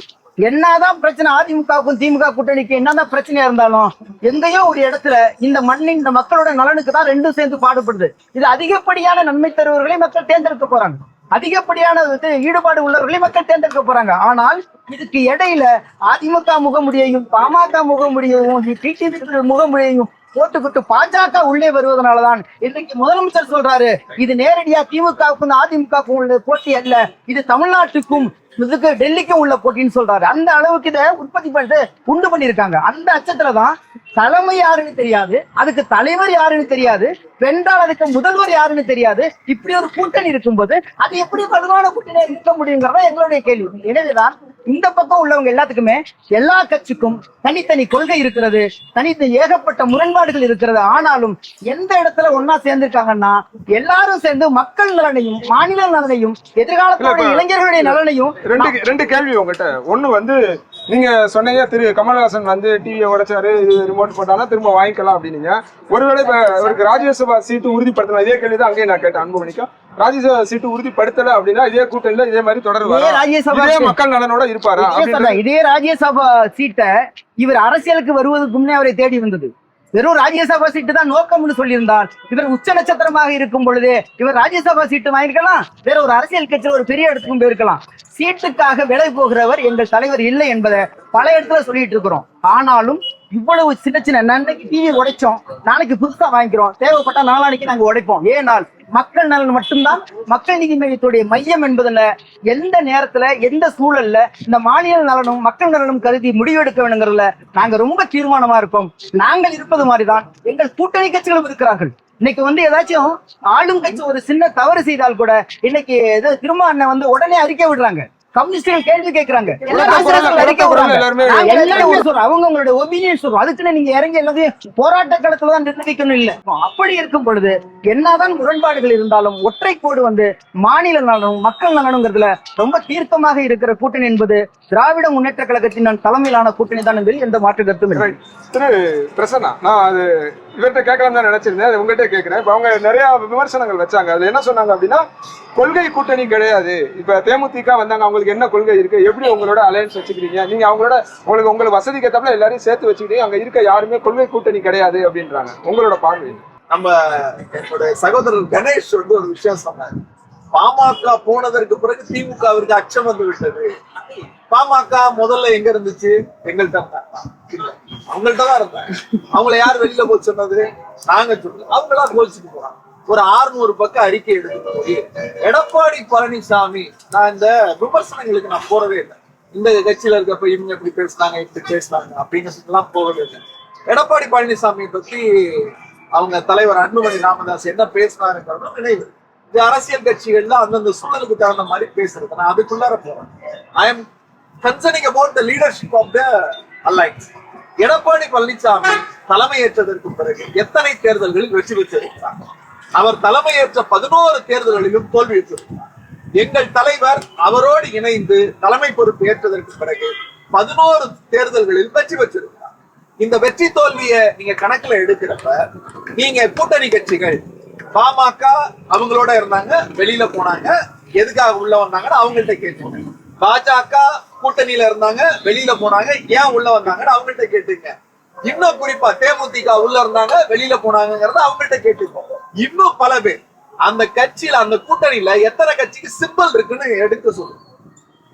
என்னதான் பிரச்சனை, அதிமுகவுக்கும் திமுக கூட்டணிக்கு என்னதான் பிரச்சனையா இருந்தாலும் எங்கேயோ ஒரு இடத்துல இந்த மண்ணின் இந்த மக்களோட நலனுக்கு தான் ரெண்டும் சேர்ந்து பாடுபடுது. இது அதிகப்படியான நன்மை தருவர்களை மக்கள் தேர்ந்தெடுக்க போறாங்க. அதிகப்படியான ஈடுபாடு உள்ளவர்களை மக்கள் தேர்ந்தெடுக்க போறாங்க. ஆனால் இதுக்கு இடையில அதிமுக முகமுடியையும் பாமக முகமுடியையும் டிடிவி முகமுடியையும் போட்டுக்கிட்டு பாஜக உள்ளே வருவதனாலதான் இன்னைக்கு முதலமைச்சர் சொல்றாரு இது நேரடியா திமுகவுக்கும் அதிமுகவுக்கும் உள்ள போட்டி அல்ல, இது தமிழ்நாட்டுக்கும் இதுக்கு டெல்லிக்கும் உள்ள போட்டின்னு சொல்றாரு. அந்த அளவுக்கு இதை உற்பத்தி பண்ணிட்டு உண்டு பண்ணிருக்காங்க. அந்த அச்சத்துலதான் தலைமை யாருன்னு தெரியாது, அதுக்கு தலைவர் யாருன்னு தெரியாது, வென்றால் அதுக்கு முதல்வர் யாருன்னு தெரியாது. இப்படி ஒரு கூட்டணி இருக்கும்போது அது எப்படி வலுவான கூட்டணியா இருக்க முடியுங்கிறதா எங்களுடைய கேள்வி. எனவேதான் இந்த பக்கம் உள்ளவங்க எல்லாத்துக்குமே எல்லா கட்சிக்கும் தனித்தனி கொள்கை இருக்கிறது, தனித்தனி ஏகப்பட்ட முரண்பாடுகள் இருக்கிறது. ஆனாலும் எந்த இடத்துல ஒன்னா சேர்ந்திருக்காங்கன்னா எல்லாரும் சேர்ந்து மக்கள் நலனையும் மாநில நலனையும் எதிர்காலத்தோட இளைஞர்களுடைய நலனையும். ரெண்டு கேள்வி உங்ககிட்ட. ஒண்ணு வந்து நீங்க சொன்னீங்க திரு கமல்ஹாசன் வந்து டிவியை உடைச்சாரு, ரிமோட் போட்டாலும் திரும்ப வாங்கிக்கலாம் அப்படின்னீங்க. ஒருவேளை இப்ப அவருக்கு ராஜ்யசபா சீட்டு உறுதிப்படுத்தலாம், இதே கேள்வி தான் அங்கேயே நான் கேட்டேன் அன்புமணிக்கும். ராஜ்யசபா சீட்டு உறுதிப்படுத்தல அப்படின்னா இதே கூட்டணியில இதே மாதிரி தொடர்ந்து மக்கள் நலனோட இருப்பாரா? இதே ராஜ்யசபா சீட்டை இவர் அரசியலுக்கு வருவதற்கு முன்னே அவரை தேடி வந்தது. வெறும் ராஜ்யசபா சீட்டு தான் நோக்கம்னு சொல்லியிருந்தால் இவர் உச்ச நட்சத்திரமாக இருக்கும் பொழுது இவர் ராஜ்யசபா சீட்டு வாங்கிக்கலாம், வேற ஒரு அரசியல் கட்சியில் ஒரு பெரிய இடத்துக்கும் போயிருக்கலாம். சீட்டுக்காக விலை போகிறவர் எங்கள் தலைவர் இல்லை என்பதை பல இடத்துல சொல்லிட்டு இருக்கிறோம். ஆனாலும் இவ்வளவு சின்ன சின்ன நன்மைக்கு டிவி உடைச்சோம், நாளைக்கு புதுசா வாங்கிக்கிறோம், தேவைப்பட்ட நாளானைக்கு நாங்க உடைப்போம். ஏனால் மக்கள் நலன் மட்டும்தான் மக்கள் நீதி மையத்துடைய மையம் என்பதுல எந்த நேரத்துல எந்த சூழல்ல இந்த மாநில நலனும் மக்கள் நலனும் கருதி முடிவெடுக்க வேணுங்கிறதுல நாங்க ரொம்ப தீர்மானமா இருக்கோம். நாங்கள் இருப்பது மாதிரிதான் எங்கள் கூட்டணி கட்சிகளும் இருக்கிறார்கள். இன்னைக்கு வந்து ஏதாச்சும் ஆளும் கட்சி ஒரு சின்ன தவறு செய்தால் கூட இன்னைக்கு திரும்ப அண்ணன் வந்து உடனே அறிக்கை விடுறாங்க, கம்யூனிஸ்டுகள் கேள்வி கேட்கிறாங்க, அவங்க உங்களுடைய ஒப்பீனியன் சொல்றோம். அதுக்குன்னு நீங்க இறங்கி எல்லாத்தையும் போராட்ட களத்துல தான் நிர்ணயிக்கணும் இல்ல. அப்படி இருக்கும் பொழுது என்னதான் முரண்பாடுகள் இருந்தாலும் ஒற்றை கோடு வந்து மாநில நலனும் மக்கள் நலனுங்கிறதுல ரொம்ப தீர்க்கமாக இருக்கிற கூட்டணி என்பது திராவிட முன்னேற்ற கழகத்தின் தலைமையிலான கூட்டணி தான் என்பதில் எந்த மாற்று கருத்தும் இல்லை. திரு பிரசன்னா, நான் அது இவர்கிட்ட கேட்கலாம் தான் நினைச்சிருந்தேன், அது உங்ககிட்ட கேட்கிறேன். இப்ப அவங்க நிறைய விமர்சனங்கள் வச்சாங்க. அது என்ன சொன்னாங்க அப்படின்னா கொள்கை கூட்டணி கிடையாது. இப்ப தேமுதிக வந்தாங்க, அவங்களுக்கு என்ன கொள்கை இருக்கு, எப்படி உங்களோட அலையன்ஸ் வச்சுக்கிறீங்க, நீங்க அவங்களோட உங்களுக்கு வசதிக்கு ஏற்றப்பல எல்லாரையும் சேர்த்து வச்சுக்கிட்டீங்க, அங்க இருக்க யாருமே கொள்கை கூட்டணி கிடையாது அப்படின்றாங்க. உங்களோட பார்வை? நம்ம என்னோட சகோதரர் கணேஷ் வந்து ஒரு விஷயம் சொன்னாரு, பாமக போனதற்கு பிறகு திமுகவிற்கு அச்சம் வந்து விட்டது. பாமக முதல்ல எங்க இருந்துச்சு? எங்கள்கிட்ட இல்ல, அவங்கள்ட்ட தான் இருந்தாங்க. அவங்கள யார் வெளியில போய் சொன்னது? நாங்க சொன்னோம். அவங்களா கோச்சிட்டு போறாங்க. ஒரு 600 பக்கம் அறிக்கை எடுத்து போய் எடப்பாடி பழனிசாமி, நான் இந்த விமர்சனங்களுக்கு நான் போறதே இல்லை. இந்த கட்சியில இருக்கப்ப இவங்க இப்படி பேசினாங்க இப்படி பேசினாங்க அப்படின்னு எல்லாம் போகவே இல்லை. எடப்பாடி பழனிசாமியை பத்தி அவங்க தலைவர் அன்புமணி ராமதாஸ் என்ன பேசினாருங்கிறதும் நினைவு. இந்த அரசியல் கட்சிகள்ல அந்தந்த சூழலுக்கு தகுந்த மாதிரி பேசுறது. நான் அதுக்குள்ளார போறேன். I am concerning about the leadership of the alliance. Edappadi Palaniswami தலைமையேற்றதற்கு பிறகு எத்தனை தேர்தல்களில் வெற்றி பெற்றிருக்கிறார்? அவர் தலைமையேற்ற 11 தேர்தல்களிலும் தோல்வியுற்றிருக்கிறார். எங்கள் தலைவர் அவரோடு இணைந்து தலைமை பொறுப்பு ஏற்றதற்கு பிறகு 11 தேர்தல்களில் வெற்றி பெற்றிருக்கிறார். இந்த வெற்றி தோல்வியை நீங்க கணக்குல எடுக்கிறப்ப நீங்க கூட்டணி கட்சிகள் பாமக அவங்களோட இருந்தாங்க, வெளியில போனாங்க, எதுக்காக உள்ள வந்தாங்கன்னு அவங்கள்ட்ட கேட்டுங்க. பாஜக கூட்டணியில இருந்தாங்க, வெளியில போனாங்க, ஏன் உள்ள வந்தாங்கன்னு அவங்கள்ட்ட கேட்டுங்க. இன்னும் குறிப்பா தேமுதிக உள்ள இருந்தாங்க, வெளியில போனாங்கிறத அவங்கள்ட்ட கேட்டுக்கோங்க. இன்னும் பல பேர் அந்த கட்சியில அந்த கூட்டணியில எத்தனை கட்சிக்கு சிம்பல் இருக்குன்னு எடுக்க சொல்லுங்க.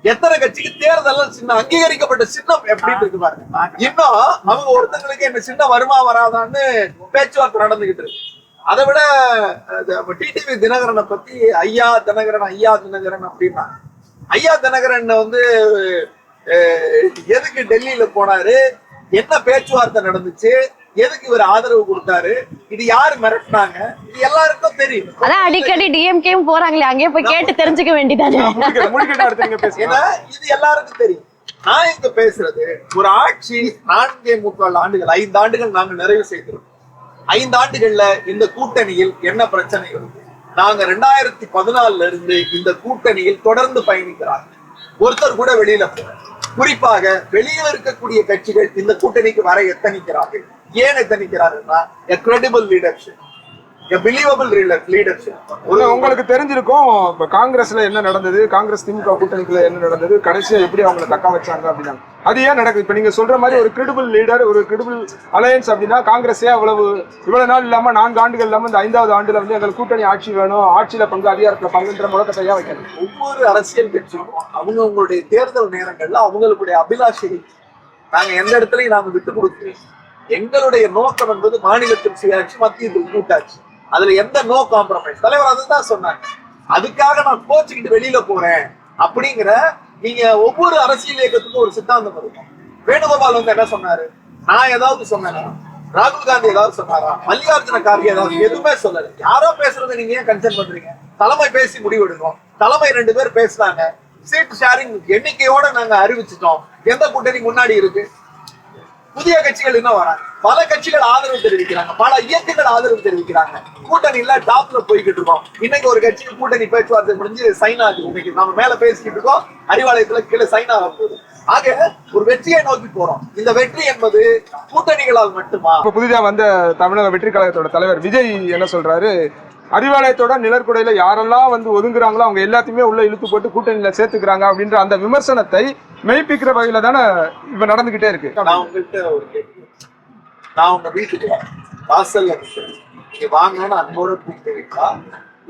எத்தனை கட்சிக்கு தேர்தல் சின்னம் அங்கீகரிக்கப்பட்ட சின்னம் எப்படி இருக்கு பாருங்க. இன்னும் அவங்க ஒருத்தங்களுக்கு என்ன சின்னம் வருமா வராதான்னு பேச்சுவார்த்தை நடந்துகிட்டு இருக்கு. அதை விட டிடிவி தினகரனை பத்தி ஐயா தினகரன் அப்படின்னா, ஐயா தினகரன் வந்து எதுக்கு டெல்லியில போனாரு, என்ன பேச்சுவார்த்தை நடந்துச்சு, எதுக்கு இவர் ஆதரவு கொடுத்தாரு, இது யாரு மிரட்டினாங்க, இது எல்லாருக்கும் தெரியும். அதான் அடிக்கடி டிஎம்கேவும் போறாங்களே, அங்கேயே போய் கேட்டு தெரிஞ்சுக்க வேண்டியதானே. ஏன்னா இது எல்லாருக்கும் தெரியும். நான் இங்க பேசுறது ஒரு ஆட்சி 4.75 ஆண்டுகள் 5 ஆண்டுகள் நாங்க நிறைவு செய்திருக்கோம். 5 ஆண்டுகள்ல இந்த கூட்டணியில் என்ன பிரச்சனை இருக்கு? நாங்க 2014 இருந்து இந்த கூட்டணியில் தொடர்ந்து பயணிக்கிறாங்க. ஒருத்தர் கூட வெளியில போற, குறிப்பாக வெளியில இருக்கக்கூடிய கட்சிகள் இந்த கூட்டணிக்கு வர எத்தனிக்கிறார்கள். ஏன் எத்தனிக்கிறாருன்னா credible leadership, a believable leadership. உங்களுக்கு தெரிஞ்சிருக்கும் இப்ப காங்கிரஸ்ல என்ன நடந்தது, காங்கிரஸ் திமுக கூட்டணிக்குள்ள என்ன நடந்தது, கடைசியா எப்படி அவங்களை தக்க வச்சாங்க அப்படின்னா அது ஏன் நடக்குது. இப்ப நீங்க சொல்ற மாதிரி ஒரு கிரெடிபிள் லீடர், ஒரு கிரெடிபிள் அலையன்ஸ் அப்படின்னா காங்கிரஸே இவ்வளவு நாள் இல்லாம 4 ஆண்டுகள் இல்லாம இந்த 5வது ஆண்டுல வந்து எங்களுக்கு கூட்டணி ஆட்சி வேணும், ஆட்சியில பங்கு, அதிகாரத்துல பங்குன்ற முழக்கத்தையா வைக்கணும். ஒவ்வொரு அரசியல் கட்சியும் அவங்களுடைய தேர்தல் நேரங்கள்ல அவங்களுடைய அபிலாஷையை நாங்க எந்த இடத்துலயும் நாங்க விட்டு கொடுக்கிறோம். எங்களுடைய நோக்கம் என்பது மாநிலத்தின் சுயாட்சி, மத்தியத்தில் கூட்டாட்சி. அதுல எந்த நோ காம்ப்ரமைஸ். தலைவர் அதுதான் சொன்னாங்க. அதுக்காக நான் கோச்சுக்கிட்டு வெளியில போறேன் அப்படிங்கிற நீங்க ஒவ்வொரு அரசியல் இயக்கத்துக்கும் ஒரு சித்தாந்தம் இருக்கும். வேணுகோபால் வந்து என்ன சொன்னாரு, நான் ஏதாவது சொன்னேனா, ராகுல் காந்தி ஏதாவது சொன்னாரா, மல்லிகார்ஜுன கார்கே ஏதாவது, எதுவுமே சொல்லல. யாரோ பேசுறது நீங்க ஏன் கன்சர்ன் பண்றீங்க? தலைமை பேசி முடிவெடுக்கும். தலைமை 2 பேர் பேசினாங்க, சீட் ஷேரிங் எண்ணிக்கையோட நாங்க அறிவிச்சிட்டோம். எந்த கூட்டணி முன்னாடி இருக்கு? புதிய கட்சிகள் இன்னும் வராங்க. பல கட்சிகள் ஆதரவு தெரிவிக்கிறாங்க, பல இயக்கங்கள் ஆதரவு தெரிவிக்கிறாங்க. கூட்டணியில டாப்ல போய்கிட்டு இருக்கோம். இன்னைக்கு ஒரு கட்சிக்கு கூட்டணி பேச்சுவார்த்தை முடிஞ்சு சைன் ஆகுது. இன்னைக்கு நம்ம மேல பேசிக்கிட்டு இருக்கோம், அறிவாலயத்துல கீழே சைன் ஆக போகுது. ஆக ஒரு வெற்றியை நோக்கி போறோம். இந்த வெற்றி என்பது கூட்டணிகளால் மட்டுமா? இப்ப புதிதா வந்த தமிழக வெற்றி கழகத்தோட தலைவர் விஜய் என்ன சொல்றாரு, அறிவாலயத்தோட நிழற்குடையில யாரெல்லாம் வந்து ஒதுங்குறாங்களோ அவங்க எல்லாத்தையுமே உள்ள இழுத்து போட்டு கூட்டணியில சேர்த்துக்கிறாங்க அப்படின்ற அந்த விமர்சனத்தை மெய்ப்பிக்கிற வகையில தானே இப்ப நடந்துகிட்டே இருக்கு. நான் உங்ககிட்ட ஒரு கேள்வி, நான் உங்க வீட்டுக்கு வாசல்ல நீங்க வாங்கன்னு அன்போட கூப்பிட்டீங்களா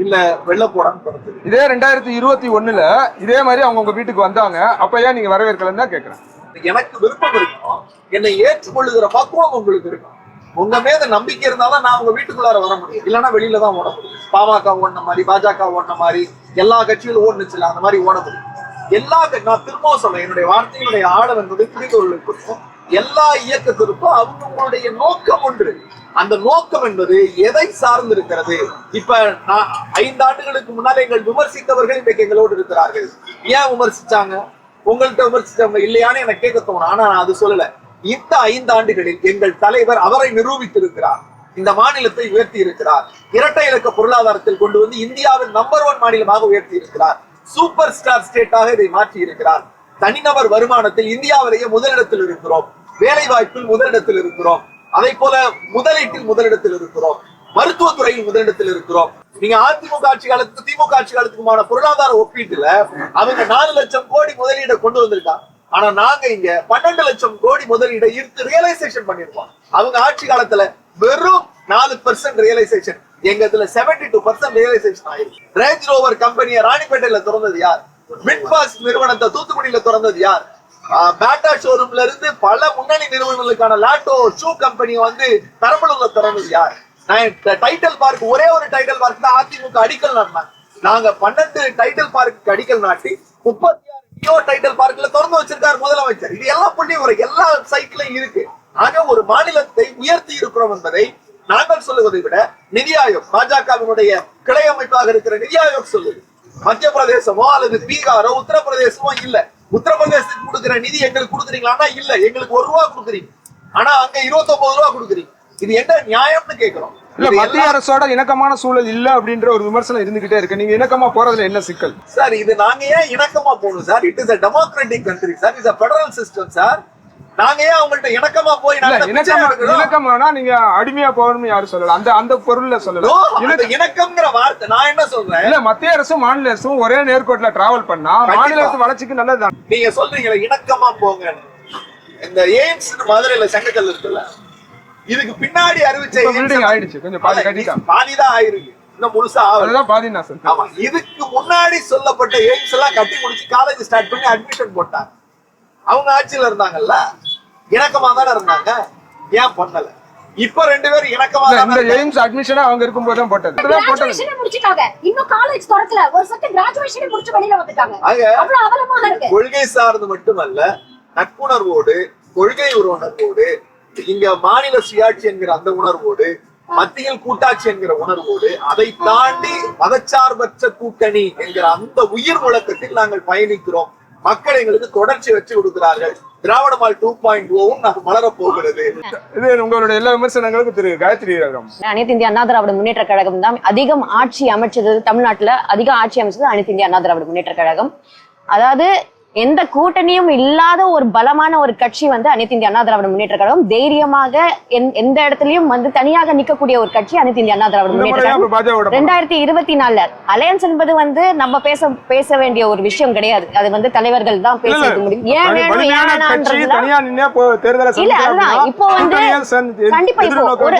இல்ல வெள்ள போடான்னு சொல்றது? இதே 2021 இதே மாதிரி அவங்க உங்க வீட்டுக்கு வந்தாங்க, அப்ப ஏன் நீங்க வரவேற்கலன்னு தான் கேட்கிறேன். எனக்கு விருப்பம் இருக்கும், என்னை ஏற்றுக்கொள்ளுகிற பக்குவம் உங்களுக்கு இருக்கும். உங்க மீது நம்பிக்கை இருந்தாலும் நான் உங்க வீட்டுக்குள்ளார வர முடியும், இல்லைன்னா வெளியில தான் ஓட முடியும். பாமக ஓடின மாதிரி, பாஜக ஓடின மாதிரி, எல்லா கட்சிகளும் ஓடுனுச்சுல அந்த மாதிரி ஓட முடியும். நான் திரும்பவும் சொல்றேன், என்னுடைய வார்த்தைகளுடைய ஆழம் என்பது புரிதலுக்கும் எல்லா இயக்கத்திற்கும் அவங்களுடைய நோக்கம் ஒன்று. அந்த நோக்கம் என்பது எதை சார்ந்து இருக்கிறது? இப்ப 5 ஆண்டுகளுக்கு முன்னாலே எங்கள் விமர்சித்தவர்கள் இன்றைக்கு எங்களோடு இருக்கிறார்கள். ஏன் விமர்சிச்சாங்க? உங்கள்கிட்ட விமர்சிச்சவங்க இல்லையான்னு எனக்கு கேட்க தோணும். ஆனா நான் அது சொல்லல. இந்த 5 ஆண்டுகளில் எங்கள் தலைவர் அவரை நிரூபித்திருக்கிறார், இந்த மாநிலத்தை உயர்த்தி இருக்கிறார், இரட்டை இலக்க பொருளாதாரத்தில் கொண்டு வந்து இந்தியாவில் நம்பர் 1 மாநிலமாக உயர்த்தி இருக்கிறார், சூப்பர் ஸ்டார் ஸ்டேட்டாக இதை மாற்றி இருக்கிறார். தனிநபர் வருமானத்தில் இந்தியாவிலேயே முதலிடத்தில் இருக்கிறோம், வேலை வாய்ப்பில் முதலிடத்தில் இருக்கிறோம், அதை போல முதலீட்டில் முதலிடத்தில் இருக்கிறோம், மருத்துவத்துறையில் முதலிடத்தில் இருக்கிறோம். நீங்க அதிமுக ஆட்சி காலத்துக்கு திமுக ஆட்சி காலத்துக்குமான பொருளாதார ஒப்பீட்டுல அவங்க 4 லட்சம் கோடி முதலீடை கொண்டு வந்திருக்காங்க. ஆனா நாங்க இங்க 12 லட்சம் கோடி முதலீடை ஈர்த்து ரியலைசேஷன் பண்ணிருக்கோம். அவங்க ஆட்சி காலத்துல வெறும் 4% ரியலைசேஷன், எங்க இதுல 72% ரியலைசேஷன் ஆயிருக்கு. ரேஞ்ச் ரோவர் கம்பெனியை ராணிப்பேட்டையில திறந்தது யார்? மிட்பாஸ் நிறுவனத்தை தூத்துக்குடியில திறந்தது யார்? பேட்டா ஷோரூம்ல இருந்து பல முன்னணி நிறுவனங்களுக்கான லாட்டோ ஷூ கம்பெனி வந்து பெரம்பலூர்ல திறந்தது யார்? டைட்டில் பார்க், ஒரே ஒரு டைட்டில் பார்க் தான் அதிமுக அடிக்கல் நாட்டினாங்க. நாங்க 12 டைட்டில் பார்க்கு அடிக்கல் நாட்டி 36 டைட்டில் பார்க்ல திறந்து வச்சிருக்காரு முதலமைச்சர். இது எல்லாம் புள்ளி ஒரு எல்லா சைட்லயும் இருக்கு. ஆக ஒரு மாநிலத்தை உயர்த்தி இருக்கிறோம் என்பதை நாங்கள் சொல்லுவதை விட நிதி ஆயோக், பாஜகவினுடைய கிளை அமைப்பாக இருக்கிற நிதி ஆயோக் சொல்லுது. மத்திய பிரதேசமோ அல்லது பீகாரோ உத்தரப்பிரதேசமோ இல்ல, உத்தரப்பிரதேசத்துக்கு கொடுக்கிற நிதி எங்களுக்கு கொடுக்குறீங்களா? இல்ல, எங்களுக்கு 1 ரூபா கொடுக்குறீங்க, ஆனா அங்க 29 ரூபா கொடுக்குறீங்க. இது என்ன நியாயம்னு கேட்கிறோம். இல்ல, மத்திய அரசோட இணக்கமான சூழல் இல்ல அப்படின்ற ஒரு விமர்சனம் இருந்துகிட்டே இருக்கு. நீங்க இணக்கமா போறதுல என்ன சிக்கல் சார்? இது நாங்க ஏன் இணக்கமா போகணும் sir? It is a democratic country sir, it's a federal system sir. நாங்க ஏன் அவங்கள்ட்ட இணக்கமா போய் இணக்கமானா நீங்க அடிமையா போகணும்னு யாரும் சொல்லல, அந்த அந்த பொருள்ல சொல்லல. இணக்கம்ங்கிற வார்த்தை நான் என்ன சொல்றேன், இல்ல மத்திய அரசும் மாநில அரசும் ஒரே நேர்கோட்டுல டிராவல் பண்ணா மாநில அரசு வளர்ச்சிக்கு நல்லதுதான். நீங்க சொல்றீங்களா இணக்கமா போங்க. இந்த எய்ம்ஸ் மதுரையில செங்கக்கல் இருக்குல்ல, இதுக்கு பின்னாடி அறிவிச்ச பில்டிங் ஆயிடுச்சு, கொஞ்சம் பாதி கட்டிட்டாங்க, பாதிதான் ஆயிருக்கு, இன்னும் முழுசா அதுதான் பாதி நான் சொல்றேன். ஆமா, இதுக்கு முன்னாடி சொல்லப்பட்ட எய்ம்ஸ் எல்லாம் கட்டி முடிச்சு காலேஜ் ஸ்டார்ட் பண்ணி அட்மிஷன் போட்டாங்க. அவங்க ஆட்சியில இருந்தாங்கல்ல, இணக்கமா தானே இருந்தாங்க, ஏன் பண்ணல? இப்ப 2 பேரும் இணக்கமா இந்த எய்ம்ஸ் அட்மிஷன் அவங்க இருக்கும்போது தான் போட்டது. கிராஜுவேஷன் முடிச்சிட்டாங்க, இன்னும் காலேஜ் திறக்கல, ஒரு செகண்ட் கிராஜுவேஷன் முடிச்சு வெளியில வந்துட்டாங்க. அவ்வளவு அவலமா இருக்கு. கொள்கை சார்ந்து மட்டுமல்ல, நட்புணர்வோடு, கொள்கை உணர்வோடு, இங்க மாநில சுயாட்சி என்கிற அந்த உணர்வோடு, மத்தியில் கூட்டாட்சி என்கிற உணர்வோடு, அதை தாண்டி மதச்சார்பற்ற கூட்டணி என்கிற அந்த உயிர் முழக்கத்தில் நாங்கள் பயணிக்கிறோம். மக்கள் எங்களுக்கு தொடர்ச்சி வச்சு கொடுக்கிறார்கள். திராவிட மாடல் 2.0 நாங்க மலர போகிறது. இது உங்களுடைய எல்லா விமர்சனங்களுக்கும் திரு காயத்ரி ரகம். அனைத்து இந்திய அண்ணா திராவிட முன்னேற்ற கழகம் தான் அதிகம் ஆட்சி அமைச்சது, தமிழ்நாட்டுல அதிக ஆட்சி அமைச்சது அனைத்து இந்திய அண்ணா திராவிட முன்னேற்ற கழகம். அதாவது எந்த கூட்டணியும் இல்லாத ஒரு பலமான ஒரு கட்சி வந்து அனைத்து இந்திய அண்ணா திராவிட முன்னேற்ற கழகம். தைரியமாக எந்த இடத்துலயும் வந்து தனியாக நிற்கக்கூடிய ஒரு கட்சி அனைத்து இந்திய அண்ணா திராவிட முன்னேற்ற கழகம். 2024 அலையன்ஸ் என்பது வந்து நம்ம பேச வேண்டிய ஒரு விஷயம் கிடையாது, அது வந்து தலைவர்கள் தான் பேச முடியும். ஏன் வேணும் ஏன் இல்ல, அதுதான் இப்போ வந்து கண்டிப்பா இப்போ ஒரு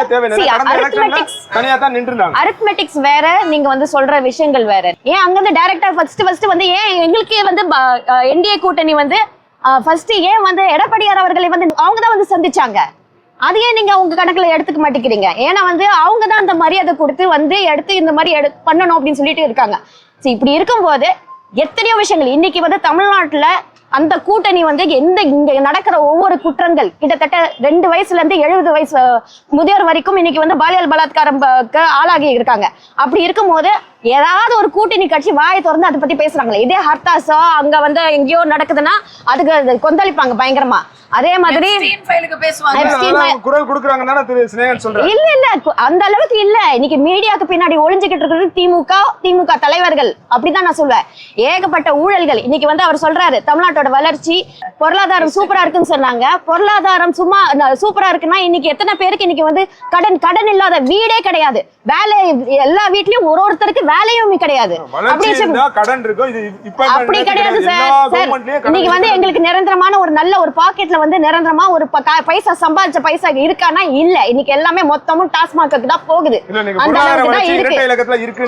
அரித்மெட்டிக்ஸ் வேற, நீங்க வந்து சொல்ற விஷயங்கள் வேற. ஏன் அங்க இருந்து டைரக்டா ஃபர்ஸ்ட் வந்து ஏன் எங்களுக்கே வந்து என்டிஏ கூட்டணி வந்து ஃபர்ஸ்ட் ஏன் வந்து எடப்பாடியார் அவர்களை வந்து அவங்க தான் வந்து சந்திச்சாங்க, அதையே நீங்க உங்க கணக்குல எடுத்துக்க மாட்டேங்கிறீங்க. ஏன்னா வந்து அவங்க தான் அந்த மரியாதை கொடுத்து வந்து எடுத்து இந்த மாதிரி பண்ணணும் அப்படின்னு சொல்லிட்டு இருக்காங்க. இப்படி இருக்கும்போது எத்தனையோ விஷயங்கள் இன்னைக்கு வந்து தமிழ்நாட்டுல அந்த கூட்டணி வந்து இங்க நடக்கிற ஒவ்வொரு குற்றங்கள் கிட்டத்தட்ட 2 வயசுல இருந்து 70 வயசு முதியோர் வரைக்கும் இன்னைக்கு வந்து பாலியல் பலாத்காரம் ஆளாகி இருக்காங்க. அப்படி இருக்கும்போது ஏதாவது ஒரு கூட்டணி கட்சி வாயை திறந்து அதை பத்தி பேசுறாங்களே, இதே ஹர்தாஸோ அங்க வந்து எங்கேயோ நடக்குதுன்னா அதுக்கு கொந்தளிப்பாங்க பயங்கரமா. அதே மாதிரி குரல் கொடுக்கறாங்கன்னு திரு ஸ்னேகன் சொல்றாரு. இல்ல அந்த அளவுக்கு இல்ல. இன்னைக்கு மீடியாக்கு பின்னாடி ஒளிஞ்சுக்கிட்டு இருக்கிறது திமுக தலைவர்கள், அப்படிதான் நான் சொல்லுவேன். ஏகப்பட்ட ஊழல்கள். இன்னைக்கு வந்து அவர் சொல்றாரு தமிழ்நாட்டோட வளர்ச்சி பொருளாதாரம் சூப்பரா இருக்குன்னு சொன்னாங்க. பொருளாதாரம் சும்மா சூப்பரா இருக்குன்னா இன்னைக்கு எத்தனை பேருக்கு இன்னைக்கு வந்து கடன் இல்லாத வீடே கிடையாது, வேலை எல்லா வீட்லயும் ஒருத்தருக்கு வேலையும் கிடையாது. அப்படி கிடையாது சார். இன்னைக்கு வந்து எங்களுக்கு நிரந்தரமான ஒரு நல்ல ஒரு பாக்கெட்ல வந்து நிரந்தரமா ஒரு பைசா சம்பாதிச்ச பைசா இருக்கானா இல்ல. இன்னைக்கு எல்லாமே மொத்தமும் டாஸ்மாக்கு தான் போகுது. அந்த அளவுக்கு தான் இருக்கு.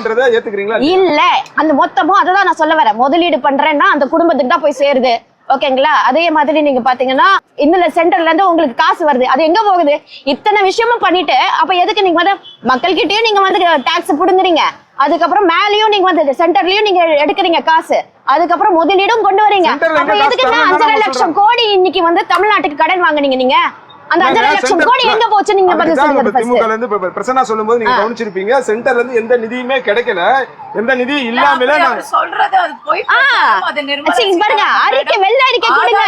இல்ல அந்த மொத்தமும் அததான் நான் சொல்ல வரேன். முதலீடு பண்றேன்னா அந்த குடும்பத்துக்கு தான் போய் சேருது. ஓகேங்களா? அதே மாதிரி நீங்க பாத்தீங்கன்னா இந்த சென்டர்ல இருந்து உங்களுக்கு காசு வருது, அது எங்க போகுது? இத்தனை விஷயமும் பண்ணிட்டு அப்ப எதுக்கு நீங்க வந்து மக்கள் கிட்டயும் நீங்க வந்து டாக்ஸ் புடுங்குறீங்க, அதுக்கப்புறம் மேலயும் நீங்க வந்து சென்டர்லயும் நீங்க எடுக்கிறீங்க காசு, அதுக்கப்புறம் முதலீடும் கொண்டு வரீங்க. அப்ப எதுக்கு 5.5 லட்சம் கோடி இன்னைக்கு வந்து தமிழ்நாட்டுக்கு கடன் வாங்குனீங்க நீங்க? அந்த 5.5 லட்சம் கோடி எங்க போச்சு? நீங்க பதில் சொல்லுங்க. திமுகல இருந்து பிரசன்னா சொல்லும்போது நீங்க கவனிச்சிருப்பீங்க, சென்டர்ல இருந்து எந்த நிதியுமே கிடைக்கல, எந்த நிதி இல்லாமல நான் சொல்றது அது போய் அது நிர்மலா பாருங்க அறிக்கை வெள்ள அறிக்கை கொடுங்க.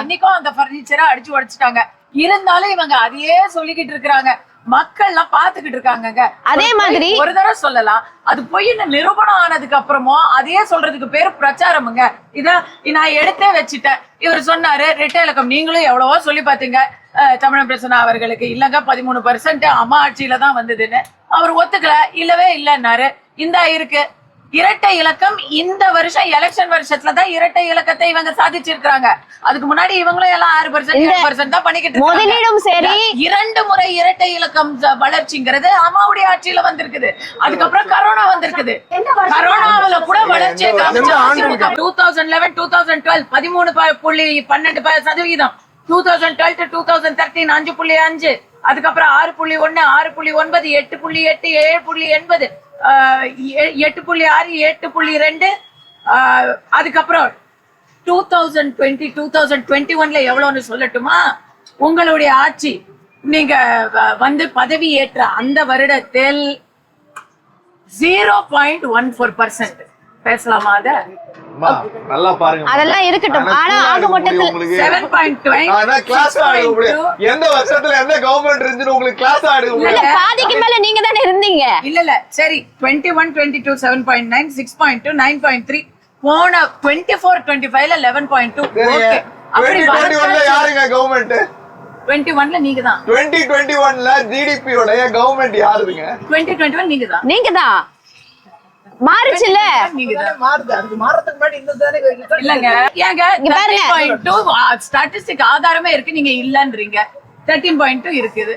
இன்னைக்கும் அந்த பர்னிச்சரை அடிச்சு உடைச்சிட்டாங்க. இருந்தாலும் இவங்க அதையே சொல்லிக்கிட்டு இருக்காங்க, மக்கள் எல்லாம் பாத்துக்கிட்டு இருக்காங்க. அதே மாதிரி ஒரு தடவை சொல்லலாம், அது போய் நிரூபணம் ஆனதுக்கு அப்புறமும் அதையே சொல்றதுக்கு பேரு பிரச்சாரமுங்க. இத நான் எடுத்தே வச்சுட்டேன். இவர் சொன்னாரு ரெட்டை இலக்கம், நீங்களும் எவ்வளவோ சொல்லி பாத்தீங்க தமிழ் பிரசன்னா அவர்களுக்கு. இல்லங்க 13% அம்மா ஆட்சியில தான் வந்ததுன்னு அவர் ஒத்துக்கல, இல்லவே இல்லைன்னாரு. இந்த இருக்கு இரட்டை இலக்கம். இந்த வருஷம் எலெக்ஷன் வருஷத்துலதான் இரட்டை இலக்கத்தை இவங்க சாதிச்சிருக்காங்க. அதுக்கு முன்னாடி இவங்களும் எல்லாம் 6% 7% தான் பண்ணிக்கிட்டு இருக்காங்க. 2 முறை இரட்டை இலக்கம் வளர்ச்சிங்கிறது அம்மாவுடைய ஆட்சியில வந்திருக்குது. அதுக்கப்புறம் கரோனா வந்திருக்குது. கரோனாவில கூட வளர்ச்சியை 2011 2012 13.12%. 2012 to 2013 5.5. அதுக்கப்புறம் 6.1 6.9 8.8 7.80 8.6 8.2. அதுக்கப்புறம் 2020 2021 எவ்வளவுன்னு சொல்லட்டுமா? உங்களுடைய ஆட்சி நீங்க வந்து பதவி ஏற்ற அந்த வருடத்தில் 0.14%. பேசலாமா? அத நல்லா பாருங்க, அதெல்லாம் இருக்கட்டும். ஆனா ஆக மொத்தத்தில் 7.20 கிளாஸ் எந்த வருஷத்துல எந்த கவர்மெண்ட் இருந்துச்சு உங்களுக்கு கிளாஸ் ஆடுங்க. பாதிக்கு மேல நீங்க தானே இருந்தீங்க. இல்ல சரி 21 22 7.9 6.2 9.3 போன 24 25ல 11.2. ஓகே அப்படி 2021 யாருங்க கவர்மெண்ட்? 21ல நீங்க தான். 2021ல ஜிடிபி உடைய கவர்மெண்ட் யாருங்க? 2021 நீங்க தான். நீங்க தான் மாறுச்சுல. நீங்க தான். மாறுது. அதுக்கு மாறதுக்கு முன்னாடி இந்த தானே இல்லங்க ஏங்க இங்க பாருங்க. 13.2 ஸ்டாட்டிஸ்டிக் ஆதாரமே இருக்கு, நீங்க இல்லன்றீங்க. 13.2 இருக்குது.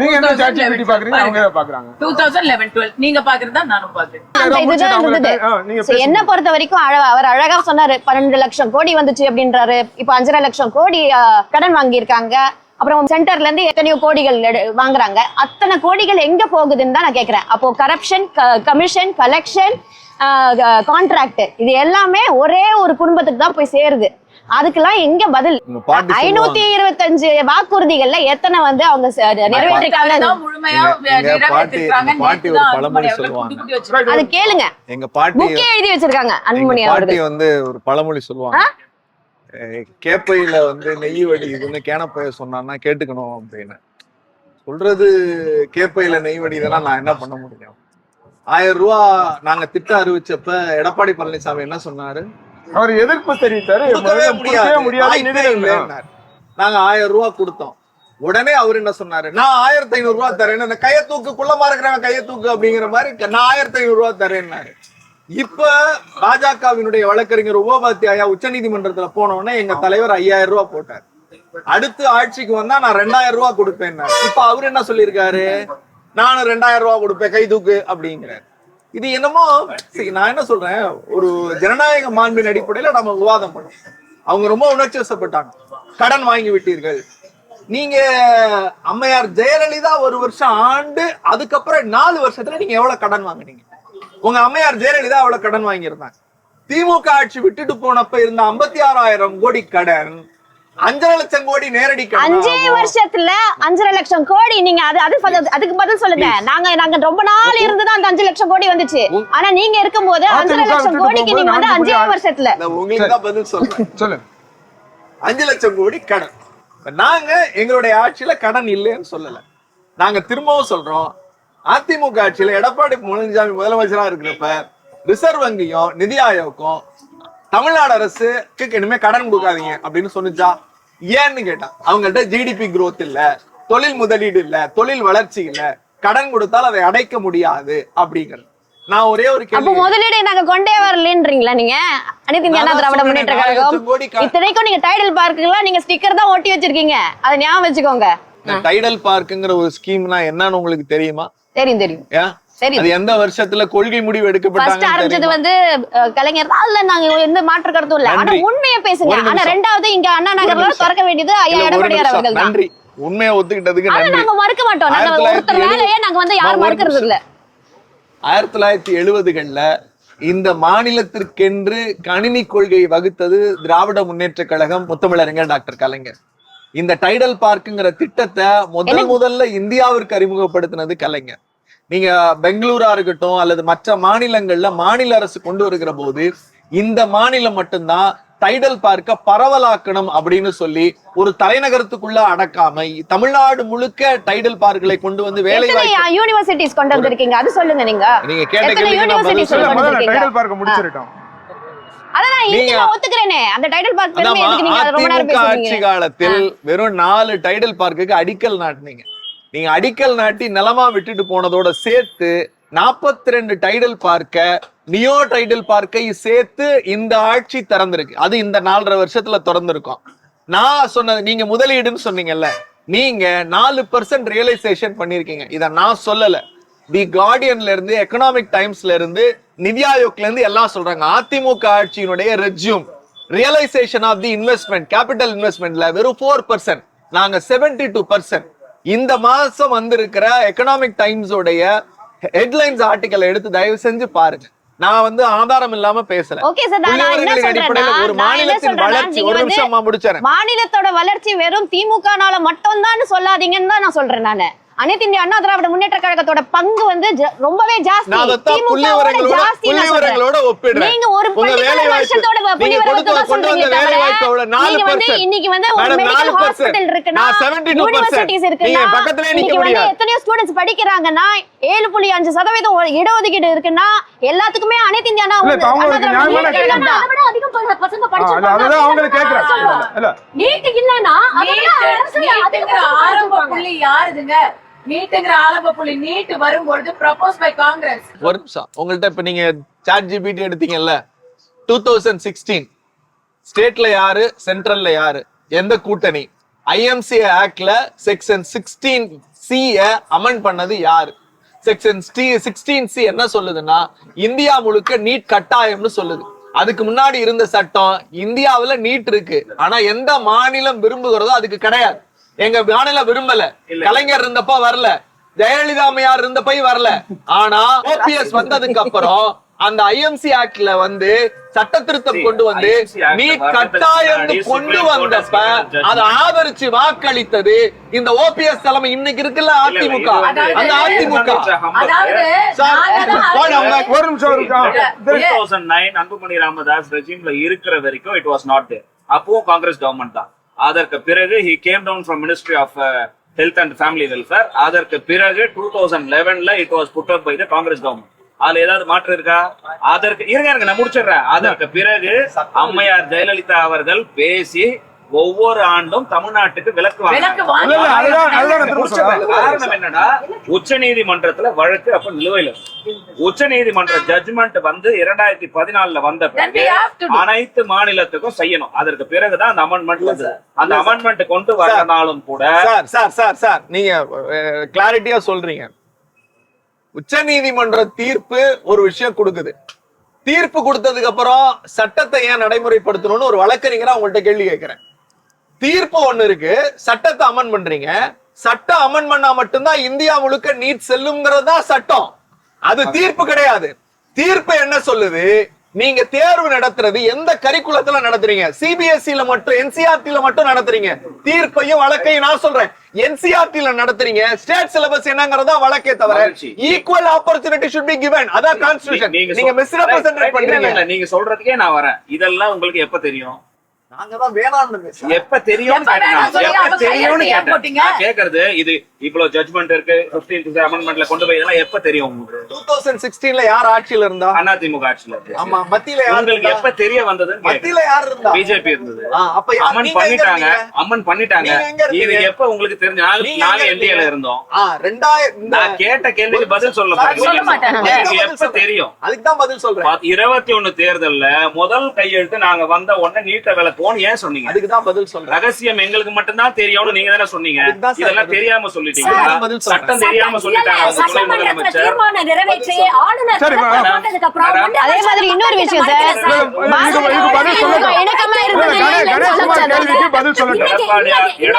நீங்க என்ன சாட்சி எப்படி பாக்குறீங்க, அவங்க எதை பாக்குறாங்க? 2011-12 நீங்க பாக்குறதா நானும் பாக்குறேன். அந்த இதுதான் இருந்தது. So, என்ன பொறுத்த வரைக்கும் அவர் அழகா சொன்னாரு, 12 லட்சம் கோடி வந்துச்சு அப்படின்றாரு. இப்ப 5.5 லட்சம் கோடி கடன் வாங்கியிருக்காங்க. அப்புறம் சென்டர்ல இருந்து எத்தனையோ கோடிகள் வாங்குறாங்க. அத்தனை கோடிகள் எங்க போகுதுன்னு தான் நான் கேக்குறேன். அப்போ கரப்ஷன், கமிஷன், கலெக்ஷன், கான்ட்ராக்ட், இது எல்லாமே ஒரே ஒரு குடும்பத்துக்கு தான் போய் சேருது. அதுக்கெல்லாம் எங்க பதில்? 525 வாக்குறுதிகள்ல எத்தனை வந்து அவங்க நிறைவேற்றிருக்காங்க? முழுமையா அது கேளுங்க. எங்க பாட்டி புக்கே எழுதி வச்சிருக்காங்க. அன்புமணி அவர்கள் வந்து ஒரு பழமொழி சொல்லுவாங்க, கேப்பையில வந்து நெய் வடிதுன்னு கேனப்பைய சொன்னான்னா கேட்டுக்கணும் அப்படின்னு. சொல்றது கேப்பையில நெய் வடிதெல்லாம் நான் என்ன பண்ண முடியும்? 1000 ரூபா நாங்க திட்டம் அறிவிச்சப்ப எடப்பாடி பழனிசாமி என்ன சொன்னாரு? அவர் எதிர்ப்பு தெரிவித்தாரு. நாங்க 1000 ரூபா கொடுத்தோம். உடனே அவர் என்ன சொன்னாரு? நான் 1500 ரூபா தரேன். அந்த கைய தூக்கு, குள்ளமா இருக்கிறவன் கைய தூக்கு அப்படிங்கிற மாதிரி நான் 1500 ரூபா தரேன்னாரு. இப்ப பாஜகவினுடைய வழக்கறிஞர் உபபாத்தியாயா உச்ச நீதிமன்றத்துல போனோடனே எங்க தலைவர் 5000 ரூபா போட்டார். அடுத்து ஆட்சிக்கு வந்தா நான் 2000 ரூபா கொடுப்பேன். இப்ப அவரு என்ன சொல்லியிருக்காரு? நானும் 2000 ரூபா கொடுப்பேன், கை தூக்கு அப்படிங்கிறார். இது என்னமோ நான் என்ன சொல்றேன், ஒரு ஜனநாயக மாண்பின் அடிப்படையில நம்ம விவாதம் பண்ணோம். அவங்க ரொம்ப உணர்ச்சி வசப்பட்டாங்க. கடன் வாங்கி விட்டீர்கள். நீங்க அம்மையார் ஜெயலலிதா 1 வருஷம் ஆண்டு, அதுக்கப்புறம் 4 வருஷத்துல நீங்க எவ்வளவு கடன் வாங்குனீங்க? உங்க அம்மையார் ஜெயலலிதா அவ்வளவு கடன் வாங்கியிருந்தாங்க. திமுக ஆட்சி விட்டுட்டு போனப்ப இருந்த 56,000 கோடி கடன் 5 லட்சம் கோடி நேரடி கடன். 5 வருஷத்துல 5 லட்சம் கோடி. நீங்க அதுக்கு பதில் சொல்லுங்க. நாங்க ரொம்ப நாள் இருந்துதான் அந்த 5 லட்சம் கோடி வந்துச்சு. ஆனா நீங்க இருக்கும்போது 5 லட்சம் கோடிக்கு நீங்க வந்து 5 வருஷத்துல. உங்களுக்கு தான் பதில் சொல்லுங்க. 5 லட்சம் கோடி கடன். நாங்க எங்களுடைய ஆட்சியில கடன் இல்லைன்னு சொல்லல. நாங்க திரும்பவும் சொல்றோம், அதிமுக ஆட்சியில எடப்பாடி பழனிசாமி முதலமைச்சரா இருக்கிறப்ப ரிசர்வ் வங்கியும் நிதி ஆயோக்கும் தமிழ்நாடு அரசுக்கு இனிமே கடன் கொடுக்காதீங்க அப்படின்னு சொன்னிச்சா? ஏன்னு கேட்டா, அவங்கள்ட்ட ஜிடிபி குரோத் இல்ல, தொழில் முதலீடு இல்ல, தொழில் வளர்ச்சி இல்ல, கடன் கொடுத்தால் அதை அடைக்க முடியாது அப்படிங்கிறது. நான் ஒரே ஒரு கேள்வி, முதலீடு நாங்க கொண்டே வரலன்றீங்களா நீங்க? அனைத்து இந்திய அண்ணா திராவிட முன்னேற்ற கழகம் இத்தனைக்கும் நீங்க டைடல் பார்க்குலாம் நீங்க ஸ்டிக்கர் தான் ஒட்டி வச்சிருக்கீங்க. அதை ஞாபகம் வச்சுக்கோங்க. டைடல் பார்க்குங்கிற ஒரு ஸ்கீம்னா என்னன்னு உங்களுக்கு தெரியுமா? தெரியும். அது எந்த வருஷத்துல கொள்கை முடிவு எடுக்கப்பட்டாங்க? ஆரம்பிச்சது வந்து கலைஞர் தான். இல்ல நாங்க எந்த மாற்று கருத்தும் இல்ல. ஆனா உண்மையை பேசுங்க. ஆனா ரெண்டாவது இங்க அண்ணா நகர்ல திறக்க வேண்டியது ஐயா எடப்பாடியார் அவர்கள் தான். நன்றி. உண்மையை ஒத்துக்கிட்டதுக்கு நன்றி. நாங்க மறுக்க மாட்டோம். நாங்க ஒருத்தர் வேலையே நாங்க வந்து யாரும் மறுக்கிறது இல்ல. 1970கள்ல இந்த மாநிலத்திற்கென்று கணினி கொள்கை வகுத்தது திராவிட முன்னேற்ற கழகம், முத்தமிழறிஞர் டாக்டர் கலைஞர். இந்த டைடல் பார்க்குங்கிற திட்டத்தை முதல்ல இந்தியாவிற்கு அறிமுகப்படுத்தினது கலைஞர். நீங்க பெங்களூரா இருக்கட்டும் அல்லது மற்ற மாநிலங்கள்ல மாநில அரசு கொண்டு வருகிற போது இந்த மாநிலம் மட்டும்தான் டைடல் பார்க்க பரவலாக்கணும் அப்படின்னு சொல்லி ஒரு தலைநகரத்துக்குள்ள அடக்காம தமிழ்நாடு முழுக்க டைடல் பார்க்களை கொண்டு வந்து வேலை யூனிவர்சிட்டிஸ் கொண்டு வந்திருக்கீங்க. அது சொல்லுங்க. நீங்க கேட்ட டைடல் பார்க்க முடிச்சிட்டோம். ஆட்சி காலத்தில் வெறும் 4 டைடல் பார்க்குக்கு அடிக்கல் நாட்டினீங்க. நீங்க அடிக்கல் நாட்டி நிலமா விட்டுட்டு போனதோட சேர்த்து 42 டைடல் பார்க்க, நியோ டைடல் பார்க்கை சேர்த்து இந்த ஆட்சி திறந்திருக்கு. அது இந்த 4.5 வருஷத்துல திறந்திருக்கும். நான் சொன்னது, நீங்க முதலீடுன்னு சொன்னீங்கல்ல, நீங்க 4% ரியலைசேஷன் பண்ணிருக்கீங்க. இத நான் சொல்லல. தி கார்டியன்ல இருந்து, எக்கனாமிக் டைம்ஸ்ல இருந்து, நிதி ஆயோக்ல இருந்து எல்லாம் சொல்றாங்க. அதிமுக ஆட்சியினுடைய resume realisation of the investment, capital இன்வெஸ்ட்மெண்ட்ல வெறும் 4%, நாங்க 72%. இந்த மாசம் வந்திருக்கிற எக்கனாமிக் டைம்ஸ் உடைய ஹெட்லைன்ஸ் ஆர்டிக்கல் எடுத்து தயவு செஞ்சு பாருங்க. நான் வந்து ஆதாரம் இல்லாம பேசல. ஒரு மாநிலத்தின் வளர்ச்சி, ஒரு நிமிஷமா முடிச்சறேன். மாநிலத்தோட வளர்ச்சி வெறும் திமுகனால மட்டும் தான் சொல்லாதீங்கன்னு தான் நான் சொல்றேன். நானு அனைத்து இந்திய அண்ணா திராவிட முன்னேற்ற கழகத்தோட பங்கு வந்து ரொம்பவே ஜாஸ்தி. நான் அதான் புள்ளிவிவரங்களோட ஒப்பிடுறேன். நீங்க ஒரு உங்க வேலை வருஷத்தோட புள்ளிவிவரத்தை தான் சொல்றீங்க தவிர நீங்க வந்து இன்னைக்கு வந்து ஒரு மெடிக்கல் ஹாஸ்பிடல் இருக்குன்னா, யூனிவர்சிட்டிஸ் இருக்குன்னா, இன்னைக்கு வந்து எத்தனையோ ஸ்டூடண்ட்ஸ் படிக்கிறாங்கன்னா 7.5% இடஒதுக்கீடு இருக்குன்னா எல்லாத்துக்குமே அனைத்து இந்திய அண்ணா அதிகம் பசங்க அதான் அவங்களுக்கு கேக்குறாங்க. நீட் இல்லனா ஆரம்ப புள்ளி யாருதுங்க? நீட்டுங்கிற ஆரம்ப புள்ளி நீட் வரும்பொழுது ப்ரப்போஸ் பை காங்கிரஸ். ஒரு நிமிஷம், உங்கள்ட்ட இப்ப நீங்க சாட் ஜிபிடி எடுத்தீங்கல்ல, 2016 ஸ்டேட்ல யாரு, சென்ட்ரல்ல யாரு, எந்த கூட்டணி, ஐஎம்சி ஆக்ட்ல செக்ஷன் 16C அமெண்ட் பண்ணது யாரு? செக்ஷன் 16C என்ன சொல்லுதுன்னா இந்தியா முழுக்க நீட் கட்டாயம்னு சொல்லுது. அதுக்கு முன்னாடி இருந்த சட்டம் இந்தியாவுல நீட் இருக்கு, ஆனா எந்த மாநிலம் விரும்புகிறதோ அதுக்கு கிடையாது. எங்க மாநிலம் விரும்பல, கலைஞர் இருந்தப்ப வரல, ஜெயலலிதா அம்மையார் இருந்தப்ப வரல. ஆனா ஓபிஎஸ் வந்ததுக்கு அப்புறம் அந்த ஐஎம்சி ஆக்ட்ல வந்து சட்ட திருத்தம் கொண்டு வந்து நீட் கட்டாயம் கொண்டு வந்தப்ப அதை ஆதரிச்சு வாக்களித்தது இந்த ஓபிஎஸ் தலைமை. இன்னைக்கு இருக்குல்ல அதிமுக, அந்த அதிமுக ஒரு நிமிஷம் இருக்கா? 2009 அன்புமணி ராமதாஸ் ரெஜிம்ல இருக்கிற வரைக்கும் இட் வாஸ் நாட் தேர். அப்பவும் காங்கிரஸ் கவர்மெண்ட் தான். அதற்கு பிறகு he came down from Ministry of Health and Family Welfare. அதற்கு பிறகு 2011ல it was put up by the Congress government. அதுல ஏதாவது மாற்றம் இருக்கா? அதற்கு இருங்க நான் முடிச்சிடுறேன். அதற்கு பிறகு அம்மையார் ஜெயலலிதா அவர்கள் பேசி ஒவ்வொரு ஆண்டும் தமிழ்நாட்டுக்கு விலக்கு காரணம் என்னன்னா, உச்ச நீதிமன்றத்துல வழக்கு அப்ப நிலுவையில். உச்ச நீதிமன்ற ஜட்ஜ்மெண்ட் வந்து 2014 வந்த பிறகு அனைத்து மாநிலத்துக்கும் செய்யணும். அதற்கு பிறகுதான் அந்த அமெண்ட்மெண்ட் வந்து அந்த அமெண்ட்மெண்ட் கொண்டு வரனாலும் கூட சார் நீங்க கிளாரிட்டியா சொல்றீங்க. உச்ச நீதிமன்ற தீர்ப்பு ஒரு விஷயம் கொடுக்குது. தீர்ப்பு கொடுத்ததுக்கு அப்புறம் சட்டத்தை ஏன் நடைமுறைப்படுத்தணும்னு ஒரு வழக்கறிஞரா உங்கள்ட்ட கேள்வி கேட்கிறேன். தீர்ப்பு ஒண்ணு இருக்கு, சட்டத்தை அமெண்ட் பண்றீங்க. சட்டம் அமெண்ட் பண்ணா மட்டும்தான் இந்தியா முழுக்க நீட் செல்லுங்கிறது தான் சட்டம். அது தீர்ப்பு கிடையாது. தீர்ப்பு என்ன சொல்லுது? நீங்க தேர்வு நடத்துறது எந்த கரிக்குலத்துல நடத்துறீங்க? சிபிஎஸ்இல மட்டும், என்சிஆர்டில மட்டும் நடத்துறீங்க. தீர்ப்பையும் வழக்கையும் நான் சொல்றேன், என்சிஆர்டில நடத்துறீங்க. ஸ்டேட் சிலபஸ் என்னங்கறதா வழக்கே தவிர equal opportunity should be given. அதான் கான்ஸ்டிடியூஷன். நீங்க மிஸ்ரெப்ரசன்ட் பண்றீங்க. நீங்க சொல்றதுக்கே நான் வரேன். இதெல்லாம் உங்களுக்கு எப்ப தெரியும்? நாங்க தான் வேணாம்னு எப்ப தெரியும் கேக்குறது. இது இவ்வளவு ஜட்ஜ்மெண்ட் இருக்கு, 15th அமெண்ட்மெண்ட்ல கொண்டு போய் இதெல்லாம் எப்ப தெரியும் உங்களுக்கு? 2016ல யார் ஆட்சியில இருந்தா? அதிமுக ஆட்சியில இருக்கு. ஆமா, மத்தியில யார்? உங்களுக்கு எப்ப தெரிய வந்தது? மத்தியில யார் இருந்தா? பிஜேபி இருந்தது. அப்ப அமெண்ட் பண்ணிட்டாங்க. இது எப்ப உங்களுக்கு தெரிஞ்ச? நாங்க என்டிஏல இருந்தோம். 2000 நான் கேட்ட கேள்விக்கு பதில் சொல்ல எப்ப தெரியும்? அதுக்கு தான் பதில் சொல்றேன். 21 தேர்தல்ல முதல் கையெழுத்து நாங்க வந்த உடனே நீட்ட விலக்குவோம் ஏன் சொன்னீங்க? அதுக்கு தான் பதில் சொல்றேன். ரகசியம் எங்களுக்கு மட்டும் தெரியும்னு நீங்க தானே சொன்னீங்க. இதெல்லாம் தெரியாம சொல்லிட்டீங்க. சட்டம் தெரியாம சொல்லிட்டாங்க. அதே மாதிரி இன்னொரு விஷயம் சார்,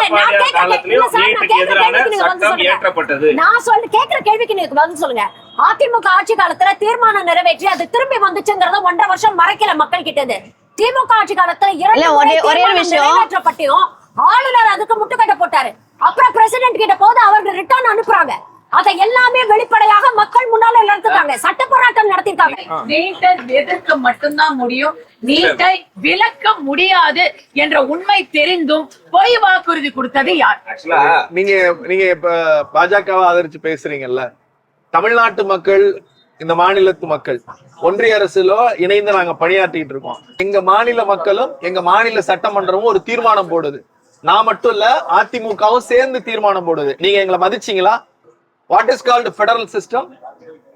எடப்பாடியார் காலத்திலும் நீட்டுக்கு எதிரான சட்டம் இயற்றப்பட்டது. நான் கேட்கிற கேள்விக்கு நீங்க பதில் சொல்லுங்க. அதிமுக ஆட்சி காலத்துல தீர்மானம் நிறைவேற்றி அது திரும்பி வந்துச்சுங்கிறத 1.5 வருஷம் மறைக்கல மக்கள் கிட்டது. திமுக ஆட்சி காலத்துல ஒரே விஷயம் நிறைவேற்றப்பட்டியும் ஆளுநர் அதுக்கு முட்டுக்கட்டை போட்டாரு. அப்புறம் பிரசிடென்ட் கிட்ட போது அவர்கள் ரிட்டர்ன் அனுப்புறாங்க. அதை எல்லாமே வெளிப்படையாக மக்கள் முன்னால நடத்துறாங்க. சட்ட போராட்டம் நடத்திருக்காங்க. நீட்டை எதிர்க்க மட்டும்தான் முடியும், நீட்டை விலக்க முடியாது என்ற உண்மை தெரிந்தும் பொய் வாக்குறுதி கொடுத்தது யார்? நீங்க இப்ப பாஜகவை ஆதரிச்சு பேசுறீங்கல்ல, தமிழ்நாட்டு மக்கள், இந்த மாநிலத்து மக்கள் ஒன்றிய அரசுல இணைந்து நாங்க பணியாற்றிட்டு இருக்கோம். எங்க மாநில மக்களும் எங்க மாநில சட்டமன்றமும் ஒரு தீர்மானம் போடுது. நான் மட்டும் இல்ல, அதிமுகவும் சேர்ந்து தீர்மானம் போடுது. நீங்க எங்களை மதிச்சீங்களா? What is called federal system?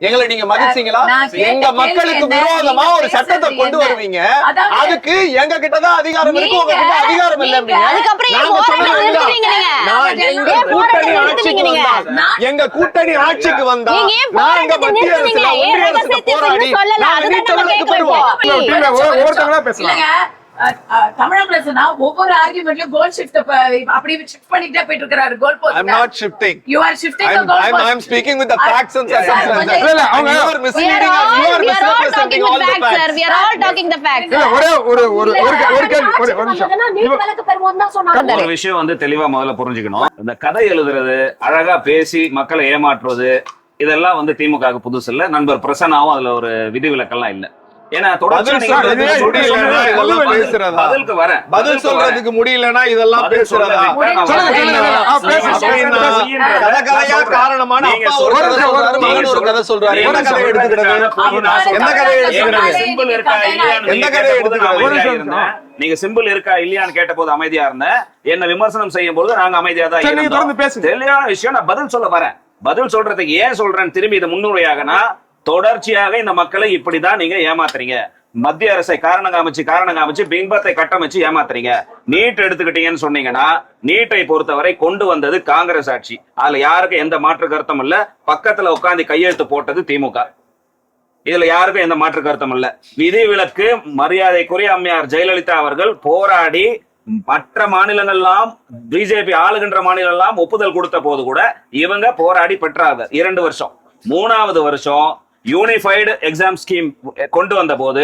எங்களை நீங்க மதிச்சீங்களா? எங்க மக்களுக்கு விரோதமா ஒரு சட்டத்தை கொண்டு வருவீங்க, அதுக்கு எங்க கிட்டதான் அதிகாரம் இருக்கு, உங்க கிட்ட அதிகாரம் இல்ல. எங்க கூட்டணி ஆட்சிக்கு வந்தா நாங்க மத்திய அரசுல ஒன்றிய அரசுல போராடி ஒருத்தங்களா பேசலாம். தமிழரசனா ஒவ்வொரு ஆர்குமெண்ட்லயும் கோல் ஷிஃப்ட் அப்படி ஷிஃப்ட் பண்ணிட்டே போயிட்டு இருக்காரு. Goal post I'm not shifting. You are shifting the goal post. I'm speaking with the facts and circumstances. இல்ல, அவங்க You are misleading us. You are misrepresenting all the facts. We are all talking the facts. இல்ல, ஒரே ஒரு கேள்வி, ஒரு நிமிஷம். NEET வழக்கு பெறுவோம் தான் சொன்னாங்க. ஒரு விஷயம் வந்து தெளிவா முதல்ல புரிஞ்சுக்கணும். இந்த கதை எழுதுறது, அழகா பேசி மக்களை ஏமாற்றுவது, இதெல்லாம் வந்து திமுகவுக்கு புதுசு இல்ல. நண்பர் பிரசன்னாவும் அதுல ஒரு விதிவிலக்கெல்லாம் இல்ல. ஏன்னா பதில் சொல்றதுக்கு முடியலன்னா இதெல்லாம் பேசுறதா? காரணமான ஒரு கதை சொல்றாரு. எந்த கதை எடுத்துக்கிறது? எந்த கதையை எடுத்துக்கிறது? நீங்க சிம்பிள் இருக்கா இல்லையான்னு கேட்ட போது அமைதியா இருந்தேன். என்ன விமர்சனம் செய்யும் போது நாங்க அமைதியா தான் இருந்தோம். தெளிவான விஷயம் நான் பதில் சொல்ல வரேன். பதில் சொல்றதுக்கு ஏன் சொல்றேன் திரும்பி இது முன்னுரையாகனா, தொடர்ச்சியாக இந்த மக்களை இப்படிதான் நீங்க ஏமாத்துறீங்க. மத்திய அரசை காரணம் காமிச்சு பிம்பத்தை கட்டமைச்சு ஏமாத்துறீங்க. நீட் எடுத்துக்கிட்டீங்கன்னு சொன்னீங்கன்னா, நீட்டை பொறுத்தவரை கொண்டு வந்தது காங்கிரஸ் ஆட்சி. அதுல யாருக்கும் எந்த மாற்று கருத்தும் இல்ல. பக்கத்துல உட்கார்ந்து கையெழுத்து போட்டது திமுக. இதுல யாருக்கும் எந்த மாற்று கருத்தும் இல்ல. விதிவிலக்கு மரியாதைக்குரிய அம்மையார் ஜெயலலிதா அவர்கள் போராடி மற்ற மாநிலங்கள்லாம் பிஜேபி ஆளுகின்ற மாநிலம் எல்லாம் ஒப்புதல் கொடுத்த போது கூட இவங்க போராடி பெற்றாங்க 2 வருஷம். 3வது வருஷம் யூனிஃபைடு எக்ஸாம் ஸ்கீம் கொண்டு வந்த போது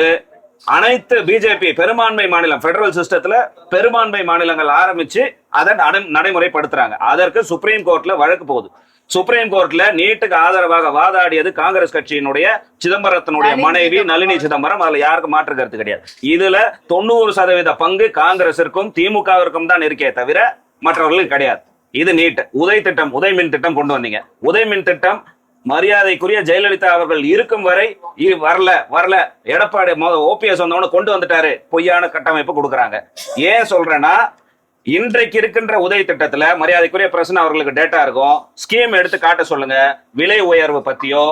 அனைத்து பிஜேபி பெரும்பான்மை மாநிலம், பெடரல் சிஸ்டத்துல பெரும்பான்மை மாநிலங்கள் ஆரம்பிச்சு அதை நடைமுறைப்படுத்துறாங்க. அதற்கு சுப்ரீம் கோர்ட்ல வழக்கு போகுது. சுப்ரீம் கோர்ட்ல நீட்டுக்கு ஆதரவாக வாதாடியது காங்கிரஸ் கட்சியினுடைய சிதம்பரத்தினுடைய மனைவி நளினி சிதம்பரம். அதுல யாருக்கும் மாற்று கருத்து கிடையாது. இதுல 90% பங்கு காங்கிரசிற்கும் திமுகவிற்கும் தான் இருக்கே தவிர மற்றவர்களுக்கு கிடையாது. இது நீட். உதய் மின் திட்டம் கொண்டு வந்தீங்க. உதய் மின் திட்டம் மரியாதைக்குரிய ஜெயலலிதா அவர்கள் இருக்கும் வரை வரல எடப்பாடி ஓபிஎஸ் வந்தவன கொண்டு வந்துட்டாரு, பொய்யான கட்டமைப்பு கொடுக்கறாங்க. ஏன் சொல்றேன்னா, இன்றைக்கு இருக்கின்ற உதய் திட்டத்துல மரியாதைக்குரிய பிரசன்ன அவர்களுக்கு டேட்டா இருக்கும். ஸ்கீம் எடுத்து காட்ட சொல்லுங்க. விலை உயர்வு பத்தியோ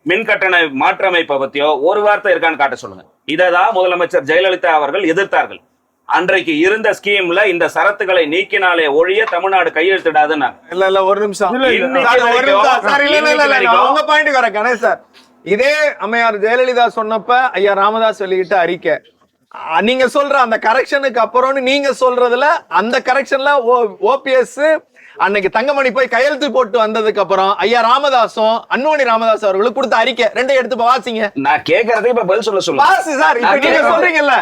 மின் கட்டண மாற்றமைப்பை பத்தியோ ஒரு வார்த்தை இருக்கான்னு காட்ட சொல்லுங்க. இததான் முதலமைச்சர் ஜெயலலிதா அவர்கள் எதிர்த்தார்கள். அன்றைக்கு இருந்த ஸ்கீம்ல இந்த சரத்துகளை நீக்கினாலே ஒழிய தமிழ்நாடு கையெழுத்திடாதுன்னு. இல்ல ஒரு நிமிஷம் உங்க பாயிண்ட் வர கணேஷ் சார். இதே அம்மையார் ஜெயலலிதா சொன்னப்ப ஐயா ராமதாஸ் வெளியிட்ட அறிக்கை, நீங்க சொல்ற அந்த கரெக்ஷனுக்கு அப்புறம் நீங்க சொல்றதுல அந்த கரெக்ஷன்ல ஓபிஎஸ் அன்னைக்கு தங்கமணி போய் கையெழுத்து போட்டு வந்ததுக்கு அப்புறம் ஐயா ராமதாசும் அன்புமணி ராமதாஸ் அவர்களுக்கு கொடுத்த அறிக்கை ரெண்டை எடுத்து வாசிங்க. நான் கேக்குறதே இப்ப பதில் சொல்ல வாசி சார். இப்ப நீங்க சொல்றீங்கல்ல,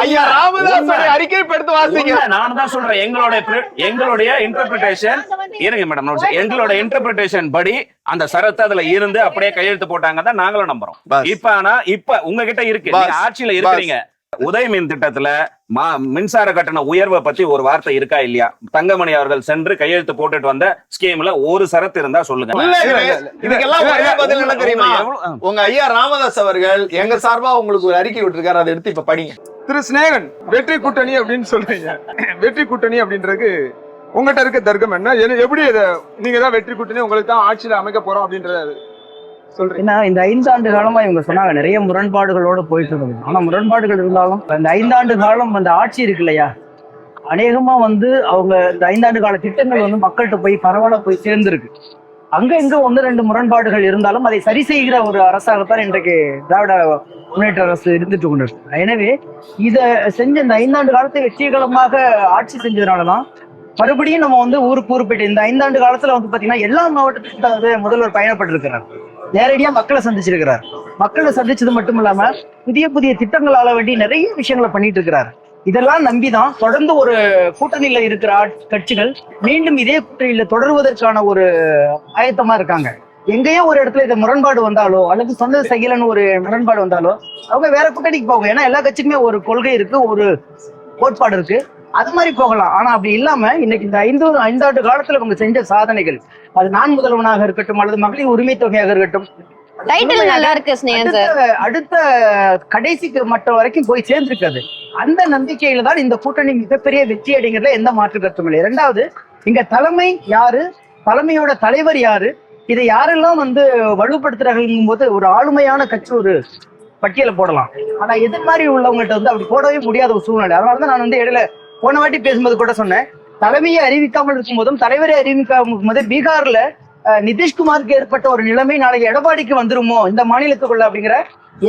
ஐயா ராமதாஸ் அறிக்கை எடுத்து வாசிங்க. நான் தான் சொல்றேன், எங்களுடைய இன்டர்பிரேஷன் இருங்க மேடம், எங்களோட இன்டர்பிரேஷன் படி அந்த சரத்து அதுல இருந்து அப்படியே கையெழுத்து போட்டாங்க தான் நாங்களும் நம்புறோம். இப்ப உங்ககிட்ட இருக்கு, ஆட்சியில இருக்கிறீங்க. உதய் மின் திட்டத்துல மின்சார கட்டண உயர்வை பத்தி ஒரு வார்த்தை இருக்கா இல்லையா? தங்கமணி அவர்கள் சென்று கையெழுத்து போட்டுட்டு வந்த ஸ்கீம்ல ஒரு சரத்து இருந்தா சொல்லுங்க. இதுக்கெல்லாம் ஒரே பதில் என்ன தெரியுமா? உங்க ஐயா ராமதாஸ் அவர்கள் எங்க சார்பா உங்களுக்கு ஒரு அறிக்கை விட்டுருக்காரு, அதை எடுத்து இப்ப படிங்க. திரு ஸ்நேகன், வெற்றி கூட்டணி அப்படின்னு சொல்றீங்க. வெற்றி கூட்டணி அப்படின்றது உங்ககிட்ட இருக்க தர்க்கம் என்ன? எப்படி நீங்க தான் வெற்றி கூட்டணி, உங்களுக்கு தான் ஆட்சியில அமைக்க போறோம் அப்படின்றது ஏன்னா இந்த 5 ஆண்டு காலமா இவங்க சொன்னாங்க நிறைய முரண்பாடுகளோட போயிட்டு இருந்தது. ஆனா முரண்பாடுகள் இருந்தாலும் இந்த 5 ஆண்டு காலம் அந்த ஆட்சி இருக்கு இல்லையா, அநேகமா அவங்க இந்த 5 ஆண்டு கால திட்டங்கள் மக்கள்கிட்ட போய் பரவலா போய் சேர்ந்திருக்கு. அங்க இங்க 1-2 முரண்பாடுகள் இருந்தாலும் அதை சரி செய்கிற ஒரு அரசாகத்தான் இன்றைக்கு திராவிட முன்னேற்ற அரசு இருந்துட்டு கொண்டு இருக்கு. எனவே இதை செஞ்ச இந்த 5 ஆண்டு காலத்தை வெற்றிகரமாக ஆட்சி செஞ்சதுனாலதான் மறுபடியும் நம்ம ஊருக்கு ஊர் போயிட்டு இந்த 5 ஆண்டு காலத்துல பாத்தீங்கன்னா எல்லா மாவட்டத்துக்கும் முதல்வர் பயணப்பட்டிருக்கிறார். நேரடியா மக்களை சந்திச்சிருக்கிறார். மக்களை சந்திச்சது மட்டும் இல்லாம புதிய புதிய திட்டங்களால வேண்டி நிறைய விஷயங்களை பண்ணிட்டு இருக்கிறார். இதெல்லாம் நம்பிதான் தொடர்ந்து ஒரு கூட்டணியில இருக்கிற கட்சிகள் மீண்டும் இதே கூட்டணியில தொடர்வதற்கான ஒரு ஆயத்தமா இருக்காங்க. எங்கேயோ ஒரு இடத்துல இந்த முரண்பாடு வந்தாலோ அல்லது சொந்த செய்யலன்னு ஒரு முரண்பாடு வந்தாலோ அவங்க வேற கூட்டணிக்கு போகும். ஏன்னா எல்லா கட்சிக்குமே ஒரு கொள்கை இருக்கு, ஒரு கோட்பாடு இருக்கு, அது மாதிரி போகலாம். ஆனா அப்படி இல்லாம இன்னைக்கு இந்த 5 ஆண்டு காலத்துல அவங்க செஞ்ச சாதனைகள், அது நான் முதல்வனாக இருக்கட்டும் அல்லது மகளிர் உரிமை தொகையாக இருக்கட்டும், நல்லா இருக்கு. அடுத்த கடைசிக்கு மட்டம் வரைக்கும் போய் சேர்ந்திருக்காது. அந்த நம்பிக்கையில தான் இந்த கூட்டணி மிகப்பெரிய வெற்றி அடைங்கிறதுல எந்த மாற்று கருத்தும் இல்லை. 2வது, இங்க தலைமை யாரு, தலைமையோட தலைவர் யாரு, இதை யாரெல்லாம் வலுப்படுத்துறாங்கும் போது ஒரு ஆளுமையான கட்சி ஒரு பட்டியலை போடலாம். ஆனா எது மாதிரி உள்ளவங்கள்ட்ட அப்படி போடவே முடியாத ஒரு சூழ்நிலை. அதனாலதான் நான் இடையில போன வாட்டி பேசும்போது கூட சொன்னேன், தலைமையை அறிவிக்காமல் இருக்கும் போதும் தலைவரை அறிவிக்காமல் இருக்கும் போது பீகார்ல நிதிஷ்குமாருக்கு ஏற்பட்ட ஒரு நிலைமை நாளைக்கு எடப்பாடிக்கு வந்துருமோ இந்த மாநிலத்துக்குள்ள அப்படிங்கிற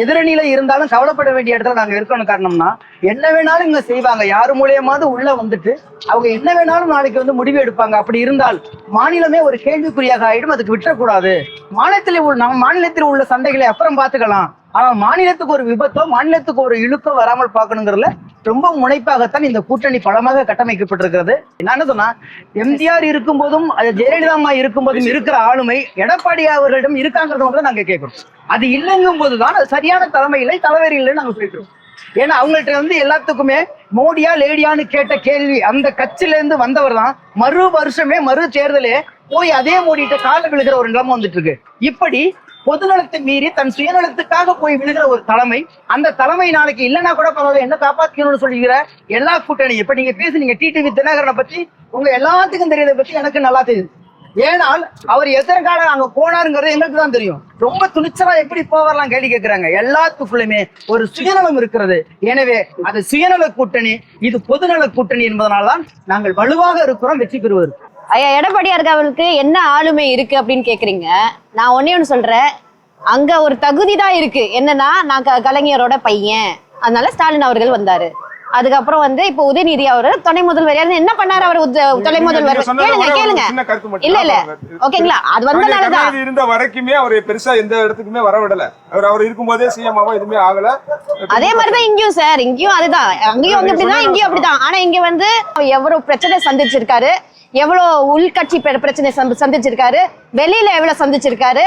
எதிரணியில இருந்தாலும் கவலைப்பட வேண்டிய இடத்துல நாங்க இருக்கணும். காரணம்னா என்ன வேணாலும் இங்க செய்வாங்க, யாரு மூலியமாவது உள்ள வந்துட்டு அவங்க என்ன வேணாலும் நாளைக்கு வந்து முடிவு எடுப்பாங்க. அப்படி இருந்தால் மாநிலமே ஒரு கேள்விக்குறியாக ஆயிடும். அதுக்கு விட்டுறக்கூடாது. மாநிலத்தில் உள்ள சண்டைகளை அப்புறம் பார்த்துக்கலாம். ஆனா மாநிலத்துக்கு ஒரு விபத்தோ மாநிலத்துக்கு ஒரு இழுக்கோ வராமல் பார்க்கணுங்கிறதுல ரொம்ப முனைப்பாகத்தான் இந்த கூட்டணி பலமாக கட்டமைக்கப்பட்டிருக்கிறது. நான் என்ன சொன்னா, எம்ஜிஆர் இருக்கும் போதும் ஜெயலலிதா அம்மா இருக்கும் போதும் இருக்கிற ஆளுமை எடப்பாடி அவர்களிடம் இருக்காங்கிறத நாங்க கேட்கிறோம். அது இல்லைங்கும் போதுதான் அது சரியான தலைமை இல்லை, தலைவர் இல்லைன்னு நாங்க சொல்லிக்கிறோம். ஏன்னா அவங்கள்ட்ட வந்து எல்லாத்துக்குமே மோடியா லேடியான்னு கேட்ட கேள்வி அந்த கட்சியில இருந்து வந்தவர் தான் மறு வருஷமே மறு தேர்தலே போய் அதே மோடிட்ட கால விழுகிற ஒரு நிலைமை வந்துட்டு இருக்கு. இப்படி பொதுநலத்தை மீறி தன் சுயநலத்துக்காக போய் விழுகிற ஒரு தலைமை, அந்த தலைமை நாளைக்கு இல்லைன்னா கூட பரவாயில்ல, என்ன காப்பாற்றணும்னு சொல்லிக்கிற எல்லா கூட்டணி. இப்ப நீங்க பேசுனீங்க டிடிவி தினகரனை பத்தி, உங்க எல்லாத்துக்கும் தெரியறதை பத்தி எனக்கு நல்லா தெரியுது. ஏனால் அவர் எத்தனை காலம் அங்க போனாருங்கிறது எங்களுக்கு தான் தெரியும். ரொம்ப துணிச்சலா எப்படி போவார்லாம் கேள்வி கேட்கிறாங்க. எல்லாத்துக்குள்ளுமே ஒரு சுயநலம் இருக்கிறது. எனவே அது சுயநல கூட்டணி, இது பொதுநல கூட்டணி என்பதனால்தான் நாங்கள் வலுவாக இருக்கிறோம் வெற்றி பெறுவது. ஐயா எடப்பாடியார் அவர்களுக்கு என்ன ஆளுமை இருக்கு அப்படின்னு கேக்குறீங்க. நான் ஒன்னே ஒண்ணு சொல்றேன், அங்க ஒரு தகுதி தான் இருக்கு. என்னன்னா நான் கலைஞரோட பையன், அதனால ஸ்டாலின் அவர்கள் வந்தாரு. அதுக்கப்புறம் வந்து இப்ப உதயநிதி அவர் துணை முதல்வர் என்ன பண்ணாரு? அவர் துணை முதல்வர் கேளுங்க. இல்ல ஓகேங்களா, அது வந்தனாலதான் இருந்த வரைக்குமே அவர் பெருசா எந்த இடத்துக்குமே வர விடல. அவர் இருக்கும்போதே சிஎம்ஆவா எதுவுமே ஆகல. அதே மாதிரிதான் இங்கேயும் சார், இங்கேயும் அதுதான், அங்கேயும் வந்து அப்படிதான், இங்கேயும் அப்படிதான். ஆனா இங்க வந்து எவ்வளவு பிரச்சனை சந்திச்சிருக்காரு, எவ்வளவு உள்கட்சி பிரச்சனை சந்திச்சிருக்காரு, வெளியில எவ்வளவு சந்திச்சிருக்காரு,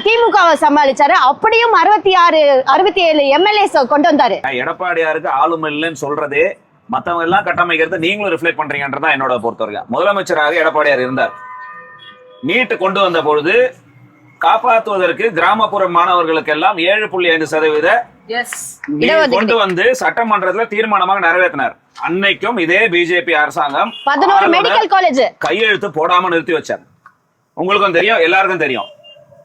திமுகவை சமாளிச்சாரு. அப்படியும் 67 எம்எல்ஏஸ் கொண்டு வந்தாரு. எடப்பாடியாருக்கு ஆளுமை இல்லைன்னு சொல்றதே மத்தவங்க எல்லாம் கட்டமைக்கிறது நீங்களும் ரிஃப்ளெக்ட் பண்றீங்கன்றதான் என்னோட பொறுத்தவரைக்கும். முதலமைச்சராக எடப்பாடியார் இருந்தார். நீட்டு கொண்டு வந்த பொழுது காப்பாற்றுவதற்கு கிராமப்புற மாணவர்களுக்கு எல்லாம் 7.5% கொண்டு வந்து சட்டமன்றத்துல தீர்மானமாக நிறைவேற்றினார். அன்னைக்கும் இதே பிஜேபி அரசாங்கம் 11 மெடிக்கல் காலேஜ் கையெழுத்து போடாம நிறுத்தி வச்சார். உங்களுக்கும் தெரியும், எல்லாருக்கும் தெரியும்.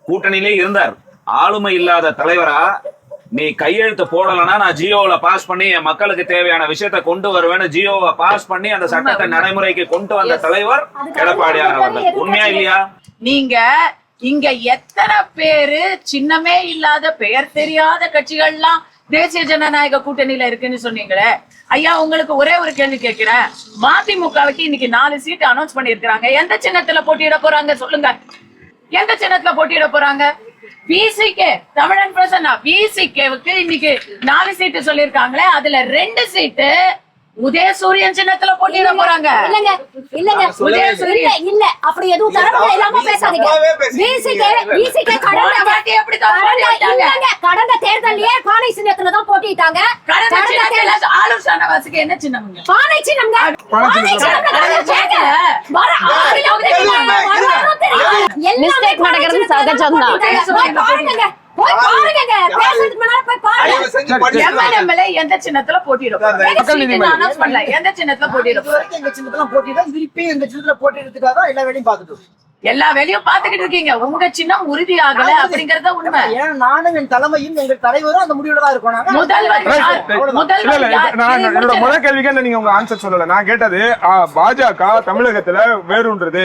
கூட்டணியிலே இருந்தார். ஆளுமை இல்லாத தலைவரா நீ கையெழுத்து போடலன்னா நான் ஜியோல பாஸ் பண்ணி என் மக்களுக்கு தேவையான விஷயத்தை கொண்டு வருவேன்னு ஜியோவை பாஸ் பண்ணி அந்த சட்டத்தை நடைமுறைக்கு கொண்டு வந்த தலைவர் எடப்பாடியார் அவர்கள். உண்மையா இல்லையா? நீங்க இங்க எத்தனை பேரு சின்னமே இல்லாத பெயர் தெரியாத கட்சிகள்லாம் தேசிய ஜனநாயக கூட்டணியில இருக்குன்னு சொன்னீங்களே ஐயா, உங்களுக்கு ஒரே ஒரு கேள்வி கேட்கிறேன். மதிமுகவுக்கு இன்னைக்கு 4 சீட் அனௌன்ஸ் பண்ணிருக்காங்க. எந்த சின்னத்துல போட்டியிட போறாங்க சொல்லுங்க? எந்த சின்னத்துல போட்டியிட போறாங்க? பிசிகே, தமிழன் பிரசன்னா பிசிகேவுக்கு இன்னைக்கு 4 சீட்டு சொல்லிருக்காங்களே, அதுல 2 சீட்டு உதயசூரியன் சின்னத்துல போட்டியிட போறாங்க. இல்லங்க இல்லங்க இல்ல அப்படி எதுவும் தரமா இல்லாம பேசாதீங்க. பிசிகே கடந்த தேர்தலிலே பானை சின்னத்துல தான் போட்டிட்டாங்க. ஆளும் ஷானவாஸுக்கு என்ன சின்னம்? பானை சின்னம்ங்க. மிஸ்டேக் நடக்கிறது சகஜம் தான். எந்த சின்னத்துல போட்டியிடும்? எந்த சின்னத்துல போட்டியிடும்? எல்லா வேலையும் பார்த்துட்டு எல்லா வேலையும் பாத்துக்கிட்டு இருக்கீங்க. உங்க சின்னம் உறுதி ஆகல அப்படிங்கறத உண்மை. ஏன்னா நானும் என் தலைமையும் எங்கள் தலைவரும் அந்த முடிவுல தான் இருக்கணும். என்னோட முதல் கேள்விக்கு நீங்க உங்க ஆன்சர் சொல்லல. நான் கேட்டது பாஜக தமிழகத்துல வேறுன்றது,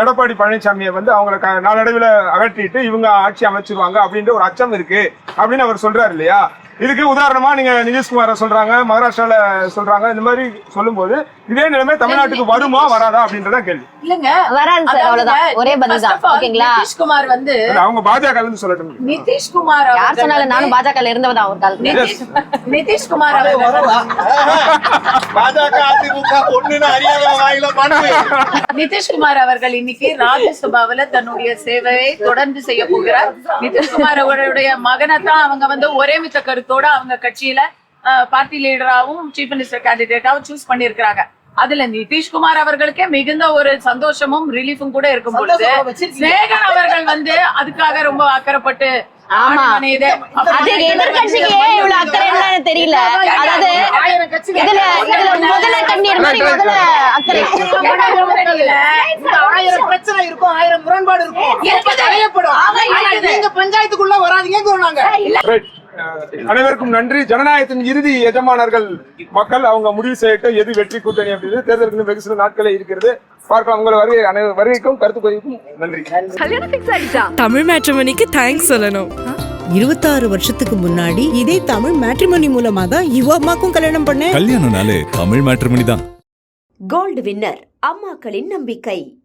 எடப்பாடி பழனிசாமியை வந்து அவங்களை நாளடைவில் அகற்றிட்டு இவங்க ஆட்சி அமைச்சிருவாங்க அப்படின்ற ஒரு அச்சம் இருக்கு அப்படின்னு அவர் சொல்றாரு இல்லையா? இதுக்கு உதாரணமா நீங்க நிதிஷ்குமார சொல்றாங்க, மகாராஷ்டிரால சொல்றாங்க. இந்த மாதிரி சொல்லும் போது இதே நிலைமை தமிழ்நாட்டுக்கு வருமா வராதா அப்படின்றத கேள்வி. இல்லங்க வராது சார், அவ்வளவுதான். ஒரே பதில் தான். ஓகேங்களா? நிதிஷ்குமார் வந்து அவங்க பாஜக இருந்து சொல்லட்டும். நிதிஷ்குமார் யார் சொன்னாலும் நானும் பாஜகல இருந்தவன் தான் ஒரு காலத்துல. நிதிஷ்குமார் பாஜக அதிமுக ஒண்ணுன்னு அறியாத வாயில மாட்டு. நிதிஷ்குமார் அவர்கள் இன்னைக்கு ராஜ்யசபாவில தன்னுடைய சேவையை தொடர்ந்து செய்ய போகிறார். நிதிஷ்குமார் அவருடைய மகனை தான் அவங்க வந்து ஒரே மித்த கருத்தோட அவங்க கட்சியில பார்ட்டி லீடராவும் சீஃப் மினிஸ்டர் கேண்டிடேட்டாவும் சூஸ் பண்ணிருக்காங்க. அதுல நிதிஷ்குமார் அவர்களுக்கே மிகுந்த ஒரு சந்தோஷமும் ரிலீஃபும் கூட இருக்கும் பொழுது சேகர் அவர்கள் வந்து அதுக்காக ரொம்ப அக்கறைப்பட்டு எதிர்கட்சிக்கு இவ்வளவு அக்கறை என்னன்னு தெரியல. அதாவது இதுல முதல்ல தண்ணீர் மாதிரி முதல்ல அக்கறை. 1000 பிரச்சனை இருக்கும், 1000 முரண்பாடு இருக்கும். நீங்க பஞ்சாயத்துக்குள்ள வராதீங்க. அனைவருக்கும் நன்றி. ஜனநாயகத்தின் இறுதி எஜமானர்கள் மக்கள், அவங்க முடிவு செய்யட்டும் எது வெற்றி கூட்டணி அப்படின்னு. தேர்தலுக்கு வெகு சில நாட்களே இருக்கிறது, பார்க்கலாம். உங்களை வருகைக்கும் கருத்து பதிவுக்கும் நன்றி. தமிழ் மேட்ரிமோனிக்கு தேங்க்ஸ் சொல்லணும். 26 வருஷத்துக்கு முன்னாடி இதே தமிழ் மேட்ரிமோனி மூலமா தான் இவ அம்மாக்கும் கல்யாணம் பண்ணேன். கல்யாணம்னாலே தமிழ் மேட்ரிமோனி தான். கோல்டு வின்னர் அம்மாக்களின் நம்பிக்கை.